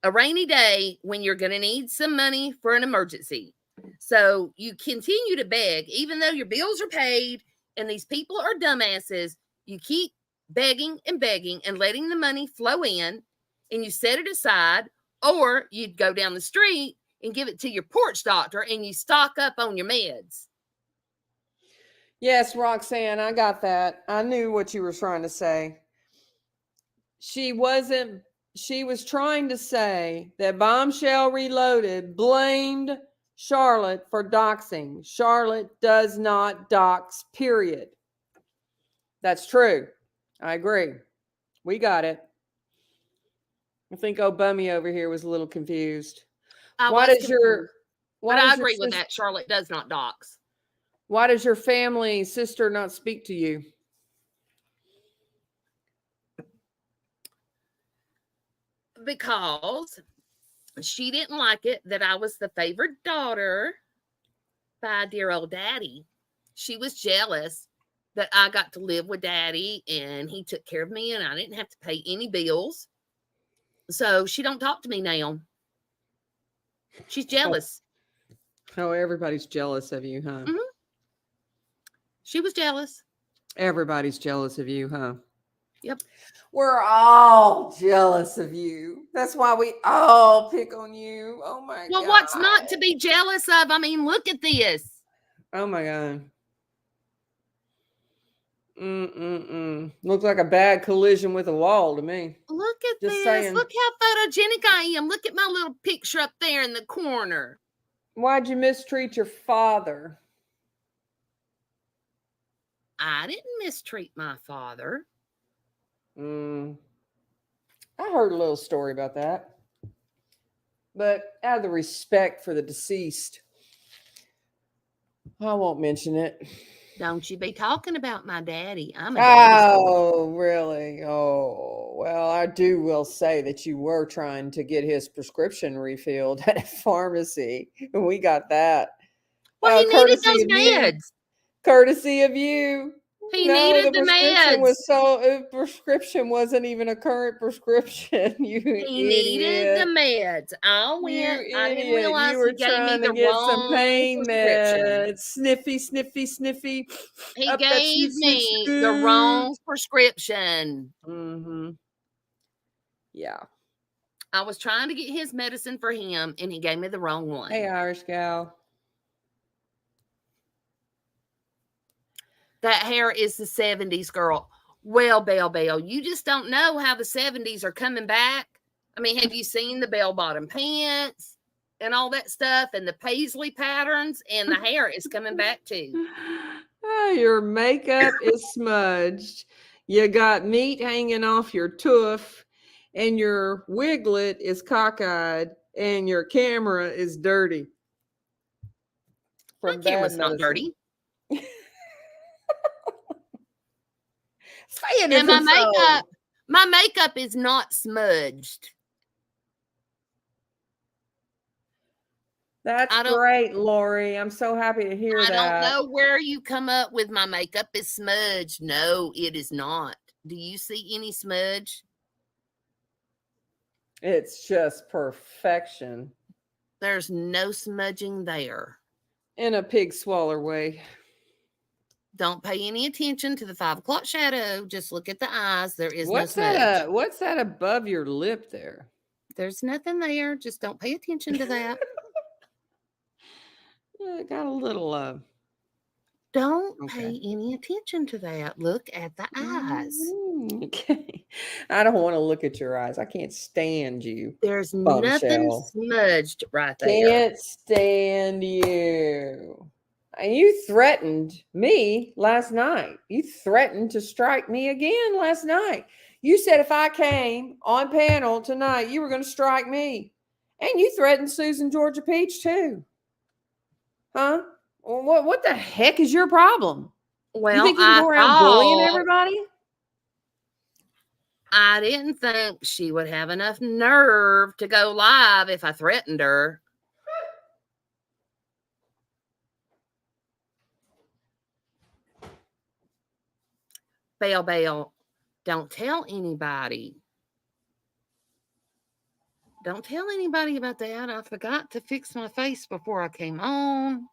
rainy day when you're going to need some money for an emergency. So you continue to beg, even though your bills are paid and these people are dumbasses. You keep begging and letting the money flow in, and you set it aside, or you'd go down the street and give it to your porch doctor and you stock up on your meds. Yes, Roxanne, I got that. I knew what you were trying to say. She was trying to say that Bumshell Reloaded blamed Charlotte for doxing. Charlotte does not dox, period. That's true. I agree. We got it. I think old Bummy over here was a little confused. But I agree with that. Charlotte does not dox. Why does your family sister not speak to you? Because she didn't like it that I was the favored daughter by dear old daddy. She was jealous that I got to live with daddy and he took care of me and I didn't have to pay any bills. So she don't talk to me now. She's jealous. Oh, everybody's jealous of you, huh? Mm-hmm. She was jealous. Everybody's jealous of you, huh? Yep. We're all jealous of you. That's why we all pick on you. Oh my God. Well, what's not to be jealous of? I mean, look at this. Oh my God. Looks like a bad collision with a wall to me. Look at Just this. saying. Look how photogenic I am. Look at my little picture up there in the corner. Why'd you mistreat your father? I didn't mistreat my father. I heard a little story about that. But out of the respect for the deceased, I won't mention it. Don't you be talking about my daddy. I'm a daddy. Oh, really? Oh, well, I will say that you were trying to get his prescription refilled at a pharmacy. And we got that. Well, he needed Courtesy those of you. meds. Courtesy of you. He No, needed the the prescription meds. prescription wasn't even a current prescription. You He needed the idiot. meds. I You went. I didn't idiot. realize You he were gave me trying to the get some wrong pain prescription. meds. Sniffy, sniffy, sniffy. He Up that gave sniff, sniff, me the scoot. wrong prescription. Mm-hmm. Yeah. I was trying to get his medicine for him, and he gave me the wrong one. Hey, Irish gal. That hair is the 70s, girl. Well, Bell, you just don't know how the 70s are coming back. I mean, have you seen the bell-bottom pants and all that stuff and the paisley patterns? And the hair is coming back too. Oh, your makeup is smudged. You got meat hanging off your tooth, and your wiglet is cockeyed, and your camera is dirty. My camera's not dirty. And my makeup is not smudged. That's great, Lori. I'm so happy to hear that. I don't know where you come up with my makeup is smudged. No, it is not. Do you see any smudge? It's just perfection. There's no smudging there. In a pig swaller way. Don't pay any attention to the 5 o'clock shadow. Just look at the eyes. There is no smudge. What's that above your lip there? There's nothing there. Just don't pay attention to that. Yeah, got a little Don't pay any attention to that. Look at the eyes. Okay. I don't want to look at your eyes. I can't stand you. There's Bumshell. nothing smudged right there. Can't stand you. And you threatened me last night. You threatened to strike me again last night. You said if I came on panel tonight, you were going to strike me. And you threatened Susan Georgia Peach too. Huh? What the heck is your problem? Well, you think you can go around bullying everybody? I didn't think she would have enough nerve to go live if I threatened her. Bell, don't tell anybody. Don't tell anybody about that. I forgot to fix my face before I came on.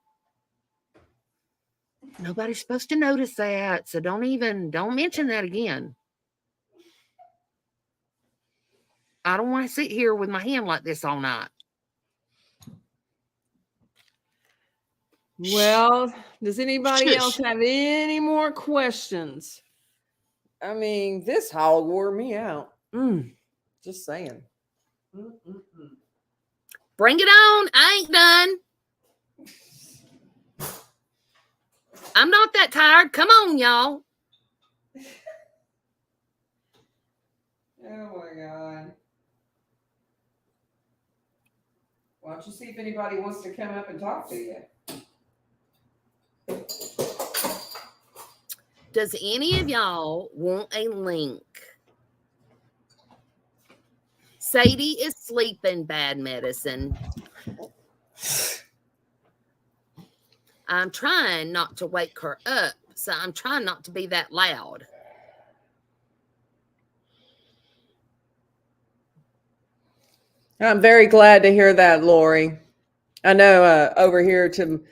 Nobody's supposed to notice that. So don't mention that again. I don't want to sit here with my hand like this all night. Well, does anybody else have any more questions? I mean, this hog wore me out. Just saying. Bring it on. I ain't done. I'm not that tired. Come on, y'all. Oh my God. Why don't you see if anybody wants to come up and talk to you? Does any of y'all want a link? Sadie is sleeping, bad medicine. I'm trying not to wake her up, so I'm trying not to be that loud. I'm very glad to hear that, Lori. I know over here to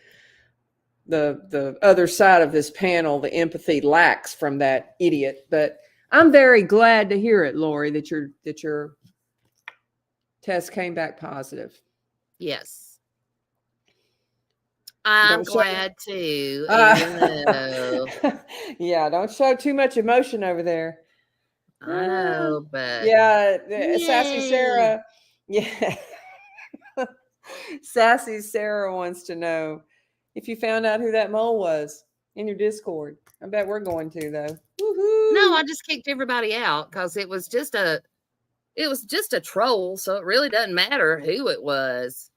the other side of this panel, the empathy lacks from that idiot, but I'm very glad to hear it, Lori, that your test came back positive. Yes. I'm glad too. Yeah, don't show too much emotion over there. I know, but yeah, Sassy Sarah. Yeah. Sassy Sarah wants to know if you found out who that mole was in your Discord. I bet we're going to, though. Woo-hoo. No, I just kicked everybody out because it was just a troll, so it really doesn't matter who it was.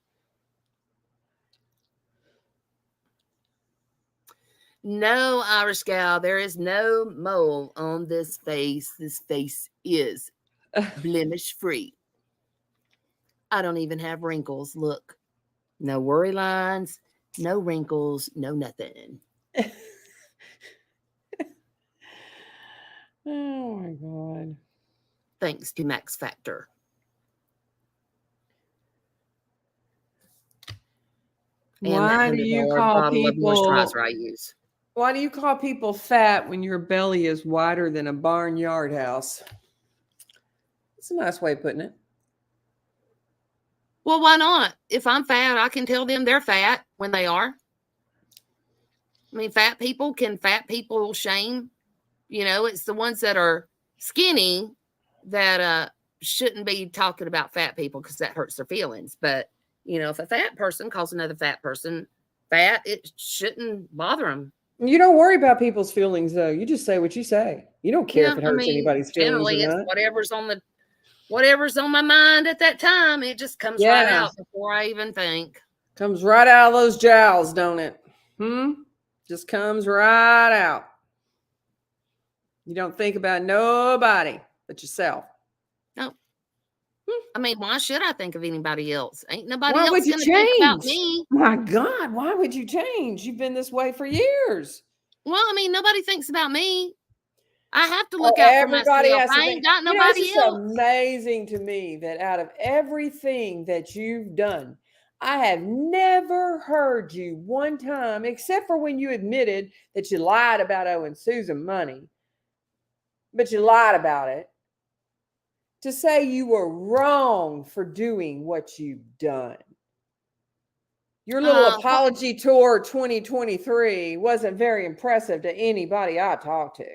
No, Irish gal, there is no mole on this face. This face is blemish free. I don't even have wrinkles. Look, no worry lines, no wrinkles, no nothing. Oh my God. Thanks to Max Factor. And Why that do you $100 call bottle of people? moisturizer I use. Why do you call people fat when your belly is wider than a barnyard house? It's a nice way of putting it. Well, why not? If I'm fat, I can tell them they're fat when they are. I mean, fat people shame? You know, it's the ones that are skinny that shouldn't be talking about fat people because that hurts their feelings. But, you know, if a fat person calls another fat person fat, it shouldn't bother them. You don't worry about people's feelings, though. You just say what you say. You don't care if it hurts anybody's feelings generally or it's not. whatever's on my mind at that time. It just comes right out before I even think. Comes right out of those jowls, don't it? Just comes right out. You don't think about nobody but yourself. No. I mean, why should I think of anybody else? Ain't nobody Why else would you going to think about change? me. My God, why would you change? You've been this way for years. Well, I mean, nobody thinks about me. I have to look out for myself. I ain't got nobody else. It's amazing to me that out of everything that you've done, I have never heard you one time, except for when you admitted that you lied about owing Susan money, but you lied about it, to say you were wrong for doing what you've done. Your little apology tour 2023 wasn't very impressive to anybody I talked to.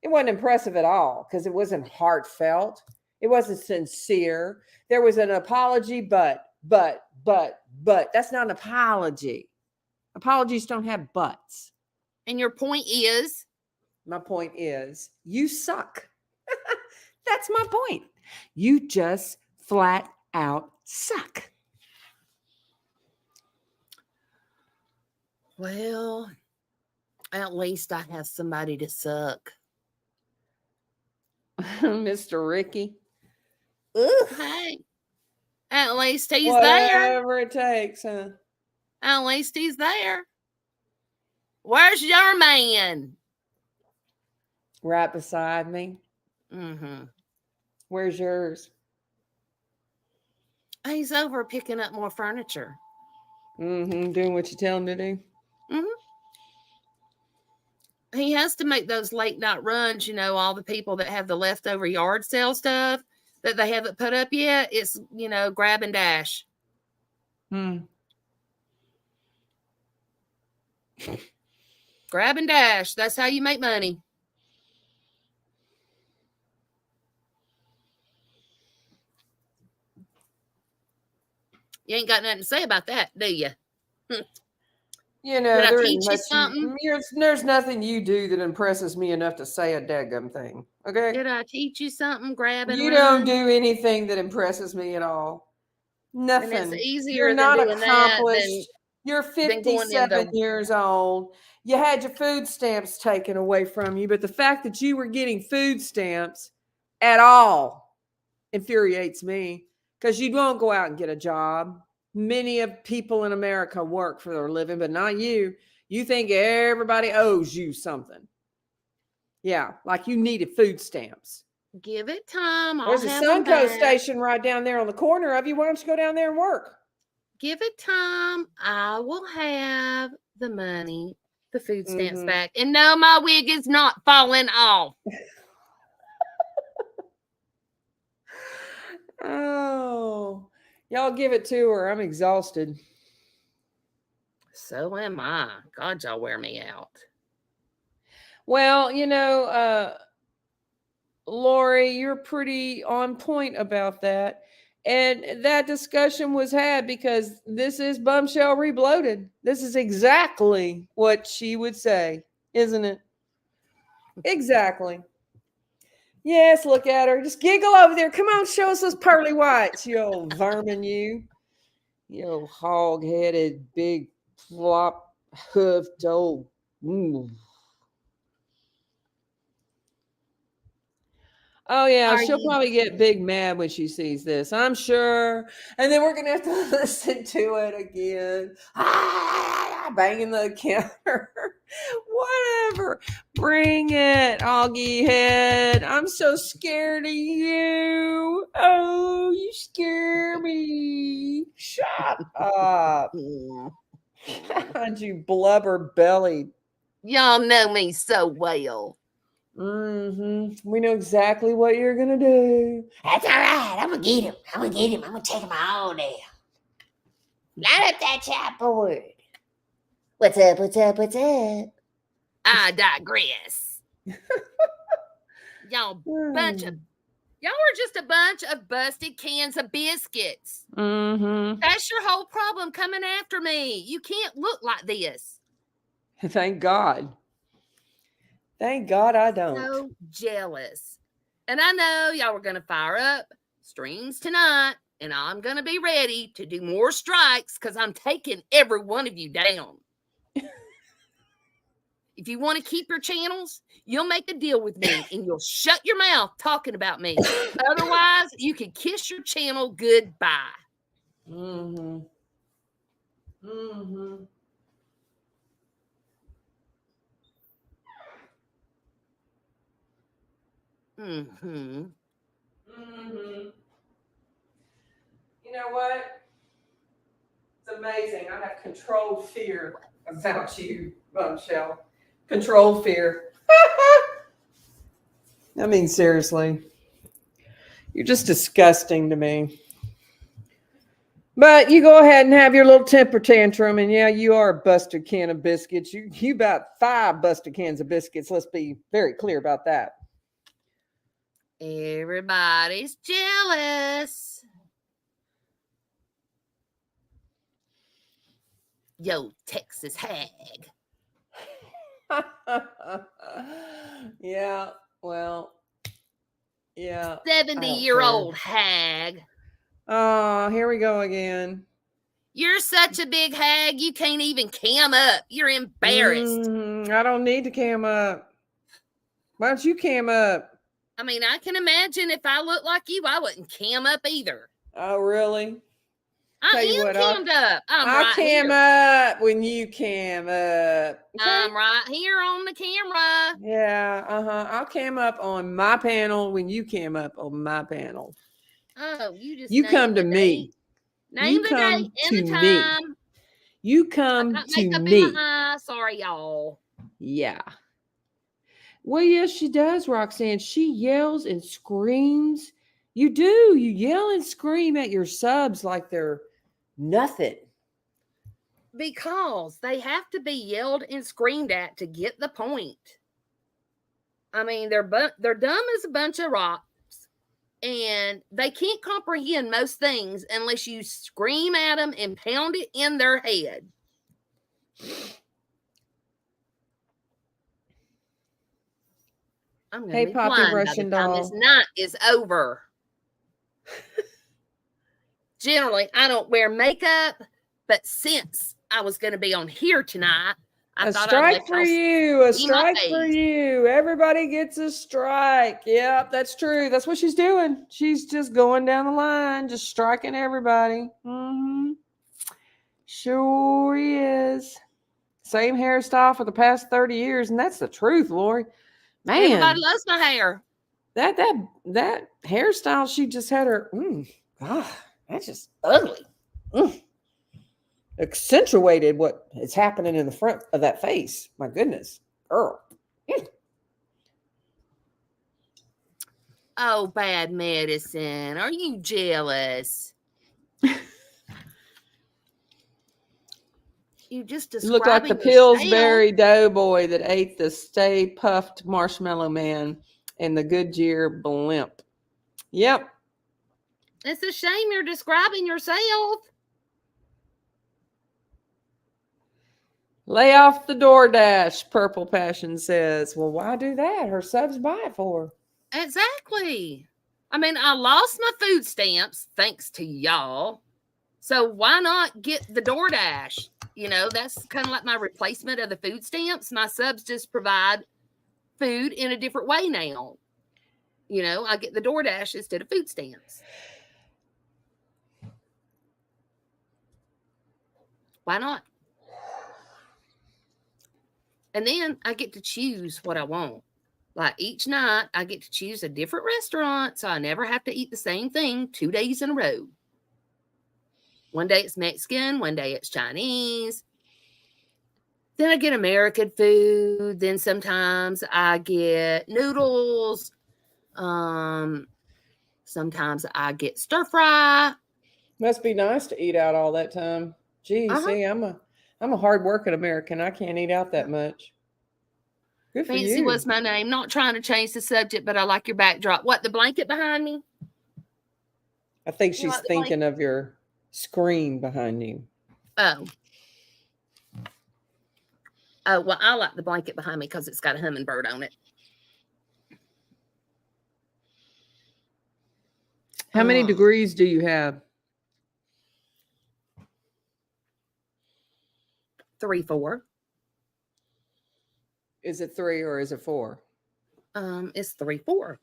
It wasn't impressive at all because it wasn't heartfelt. It wasn't sincere. There was an apology, but. That's not an apology. Apologies don't have buts. And your point is? My point is, you suck. That's my point. You just flat out suck. Well, at least I have somebody to suck. Mr. Ricky. Ugh. Hey, at least he's there. Whatever it takes, huh? At least he's there. Where's your man? Right beside me. Mm-hmm. Where's yours? He's over picking up more furniture. Mm-hmm. Doing what you tell him to do. Mm-hmm. He has to make those late night runs, you know, all the people that have the leftover yard sale stuff that they haven't put up yet. It's, you know, grab and dash. Grab and dash. That's how you make money. You ain't got nothing to say about that, do you? You know, Did I teach you something? There's nothing you do that impresses me enough to say a daggum thing. Okay? Did I teach you something? Grab and you run? Don't do anything that impresses me at all. Nothing. And it's easier You're not than doing accomplished. You're than going 57 years old. You had your food stamps taken away from you, but the fact that you were getting food stamps at all infuriates me because you won't go out and get a job. Many of people in America work for their living, but not you. You think everybody owes you something. Yeah, like you needed food stamps. Give it time. There's a Sunco station right down there on the corner of you. Why don't you go down there and work? Give it time. I will have the money, the food stamps back. And no, my wig is not falling off. Oh, y'all give it to her. I'm exhausted. So am I. God, y'all wear me out. Well, you know, Lori, you're pretty on point about that. And that discussion was had because this is Bumshell Rebloated. This is exactly what she would say, isn't it? Exactly. Yes, look at her. Just giggle over there. Come on, show us those pearly whites, you old vermin, you. You old hog-headed, big, flop-hoofed old Ooh. Oh yeah, Are she'll you? probably get big mad when she sees this, I'm sure. And then we're gonna have to listen to it again. Banging the counter. Whatever. Bring it, Augie head. I'm so scared of you. Oh, you scare me. Shut up. God, you blubber belly. Y'all know me so well. We know exactly what you're gonna do. That's all right. I'm gonna get him. I'm gonna get him. I'm gonna take him all down. Light up that chalkboard. What's up? What's up? What's up? I digress. Y'all are just a bunch of busted cans of biscuits. That's your whole problem coming after me. You can't look like this. Thank God. Thank God I don't. So jealous. And I know y'all were going to fire up streams tonight, and I'm going to be ready to do more strikes because I'm taking every one of you down. If you want to keep your channels, you'll make a deal with me and you'll shut your mouth talking about me. Otherwise, you can kiss your channel goodbye. You know what? It's amazing. I have controlled fear about you, Bumshell. Controlled fear. I mean, seriously. You're just disgusting to me. But you go ahead and have your little temper tantrum, and yeah, you are a busted can of biscuits. You about 5 busted cans of biscuits. Let's be very clear about that. Everybody's jealous. Yo, Texas Hag. Yeah, well, yeah. 70-year-old hag. Oh, here we go again. You're such a big hag, you can't even cam up. You're embarrassed. I don't need to cam up. Why don't you cam up? I mean, I can imagine if I looked like you, I wouldn't cam up either. Oh, really? I am cammed up. I'll cam up when you cam up. Okay? I'm right here on the camera. Yeah, I'll cam up on my panel when you cam up on my panel. Oh, you come to me. Name the date and the time. You come to me. Sorry, y'all. Yeah. Well, yes, she does, Roxanne. She yells and screams. You do. You yell and scream at your subs like they're nothing. Because they have to be yelled and screamed at to get the point. I mean, they're dumb as a bunch of rocks, and they can't comprehend most things unless you scream at them and pound it in their head. I'm gonna be Poppy blind Russian by the time doll. this night is over. Generally, I don't wear makeup, but since I was going to be on here tonight, I thought I'd let for you. A strike for you. Everybody gets a strike. Yep, that's true. That's what she's doing. She's just going down the line, just striking everybody. Sure is. Same hairstyle for the past 30 years, and that's the truth, Lori. Man, everybody loves my hair. That hairstyle she just had her. God, that's just ugly. Accentuated what is happening in the front of that face. My goodness, girl. Oh, bad medicine. Are you jealous? You just look like the Pillsbury Doughboy that ate the Stay Puffed Marshmallow Man and the Goodyear Blimp. Yep. It's a shame you're describing yourself. Lay off the DoorDash, Purple Passion says. Well, why do that? Her subs buy it for her. Exactly. I mean, I lost my food stamps thanks to y'all. So why not get the DoorDash? You know, that's kind of like my replacement of the food stamps. My subs just provide food in a different way now. You know, I get the DoorDash instead of food stamps. Why not? And then I get to choose what I want. Like each night, I get to choose a different restaurant, so I never have to eat the same thing 2 days in a row. One day it's Mexican, one day it's Chinese. Then I get American food. Then sometimes I get noodles. Sometimes I get stir fry. Must be nice to eat out all that time. Gee, see, I'm a hard-working American. I can't eat out that much. Good for Fancy you. was my name. Not trying to change the subject, but I like your backdrop. What, the blanket behind me? I think You she's like the thinking of your screen behind you. Oh. Oh, well, I like the blanket behind me because it's got a hummingbird on it. How many degrees do you have? 3, 4. Is it 3 or is it 4? It's 3, 4.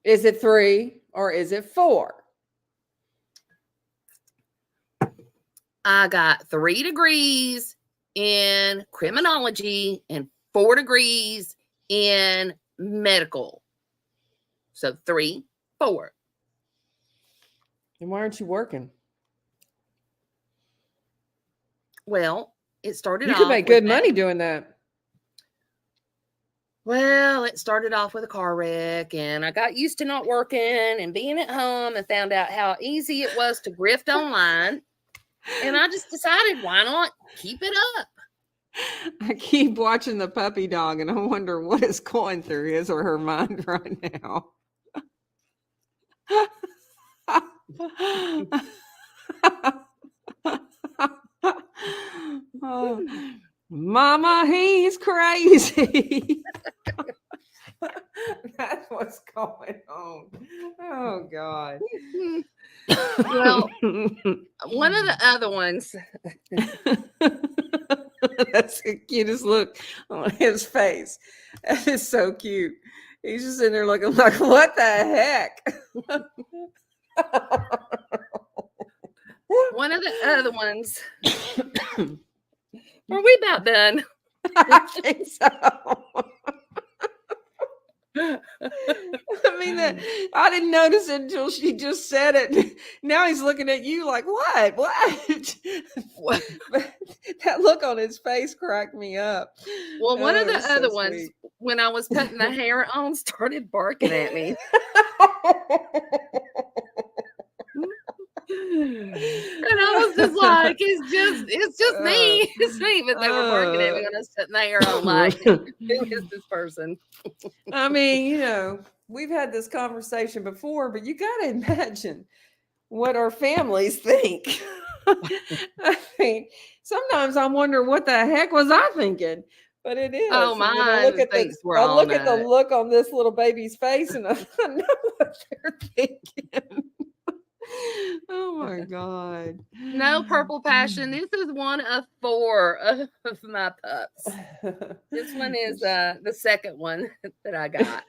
Is it 3 or is it 4? I got 3 degrees in criminology and 4 degrees in medical. So 3, 4. Then why aren't you working? Well, it started You off. could make with good money doing that. Well, it started off with a car wreck, and I got used to not working and being at home and found out how easy it was to grift online. And I just decided, why not keep it up? I keep watching the puppy dog, and I wonder what is going through his or her mind right now. Oh, Mama, he's crazy. That's what's going on. Oh, God. Well, one of the other ones. That's the cutest look on his face. That is so cute. He's just in there looking like, what the heck? One of the other ones. Are we about done? I think so. I mean, I didn't notice it until she just said it. Now he's looking at you like, what? What? That look on his face cracked me up. Well, one of the it's so other ones, sweet. when I was putting the hair on, started barking at me. And I was just like, it's just me. It's me. But they were barking at me when I was putting the hair on, like, who is this person? I mean, you know, we've had this conversation before, but you got to imagine what our families think. I mean, sometimes I wonder what the heck was I thinking, but it is. Oh, And then mine I look at thinks we're I all look at the nuts. look on this little baby's face, and I know what they're thinking. Oh my God. No purple passion. This is one of 4 of my pups. This one is the second one that I got.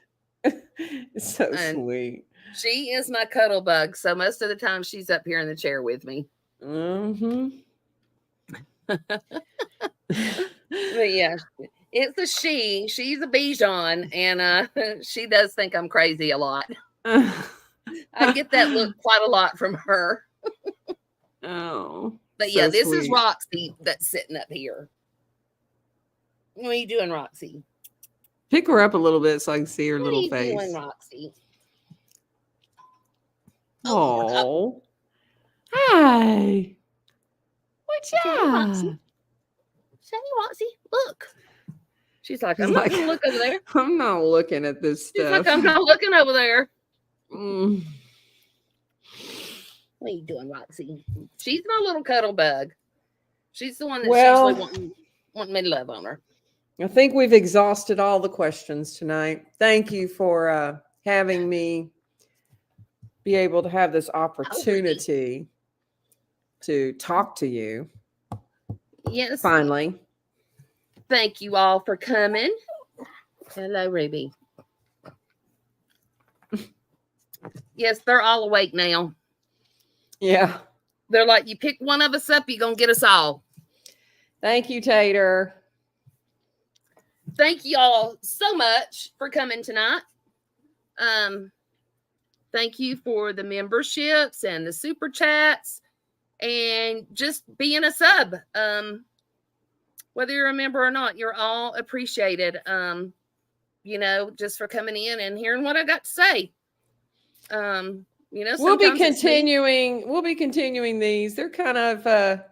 It's so And sweet. she is my cuddle bug. So most of the time she's up here in the chair with me. Mm-hmm. But yeah, it's a she. She's a Bichon, and she does think I'm crazy a lot. I get that look quite a lot from her. Oh. But so yeah, this is sweet. Roxy that's sitting up here. What are you doing, Roxy? Pick her up a little bit so I can see her What little are you face. doing, Roxy? Oh. Hi. What's Roxy. up? Say, Roxy, look. She's like, She's I'm not like, going to look over there. I'm not looking at this She's stuff. like, I'm not looking over there. Mm. What are you doing, Roxy? She's my little cuddle bug. She's the one that's Well, usually wanting me to love on her. I think we've exhausted all the questions tonight. Thank you for having me be able to have this opportunity to talk to you. Yes. Finally. Thank you all for coming. Hello, Ruby. Yes, they're all awake now. Yeah. They're like, you pick one of us up, you're going to get us all. Thank you, Tater. Thank you all so much for coming tonight. Thank you for the memberships and the super chats and just being a sub. Whether you're a member or not, you're all appreciated. Just for coming in and hearing what I got to say. We'll be continuing these. They're kind of a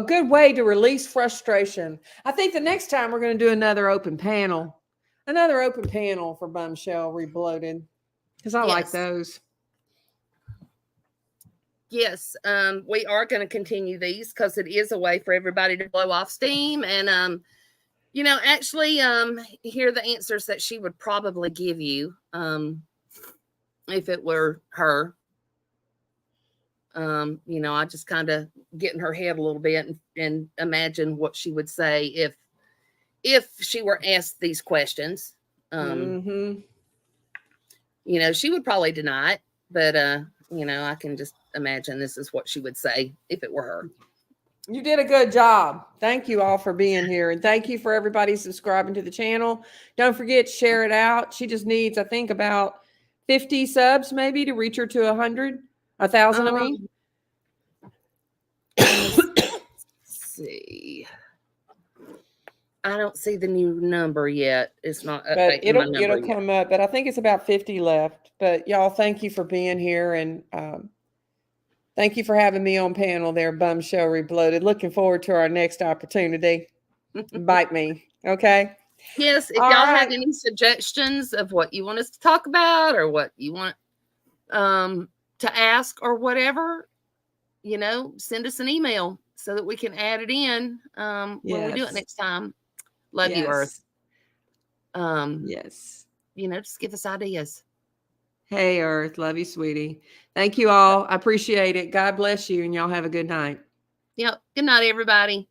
good way to release frustration. I think the next time we're going to do another open panel for Bumshell Rebloated, because I like those. Yes, we are going to continue these because it is a way for everybody to blow off steam and actually hear the answers that she would probably give you if it were her. I just kind of get in her head a little bit and imagine what she would say if she were asked these questions. She would probably deny it, but I can just imagine this is what she would say if it were her. You did a good job. Thank you all for being here. And thank you for everybody subscribing to the channel. Don't forget, share it out. She just needs, I think, about 50 subs maybe to reach her to 1,000, I mean. Let's see. I don't see the new number yet. It's not updating. But it'll come up. But I think it's about 50 left. But y'all, thank you for being here. And thank you for having me on panel there, Bumshell Rebloated. Looking forward to our next opportunity. Bite me. Okay. Yes. If y'all have any suggestions of what you want us to talk about or what you want to ask or whatever, send us an email so that we can add it in when we do it next time. Love you, Earth. Yes. Just give us ideas. Hey, Earth. Love you, sweetie. Thank you all. I appreciate it. God bless you, and y'all have a good night. Yep. Good night, everybody.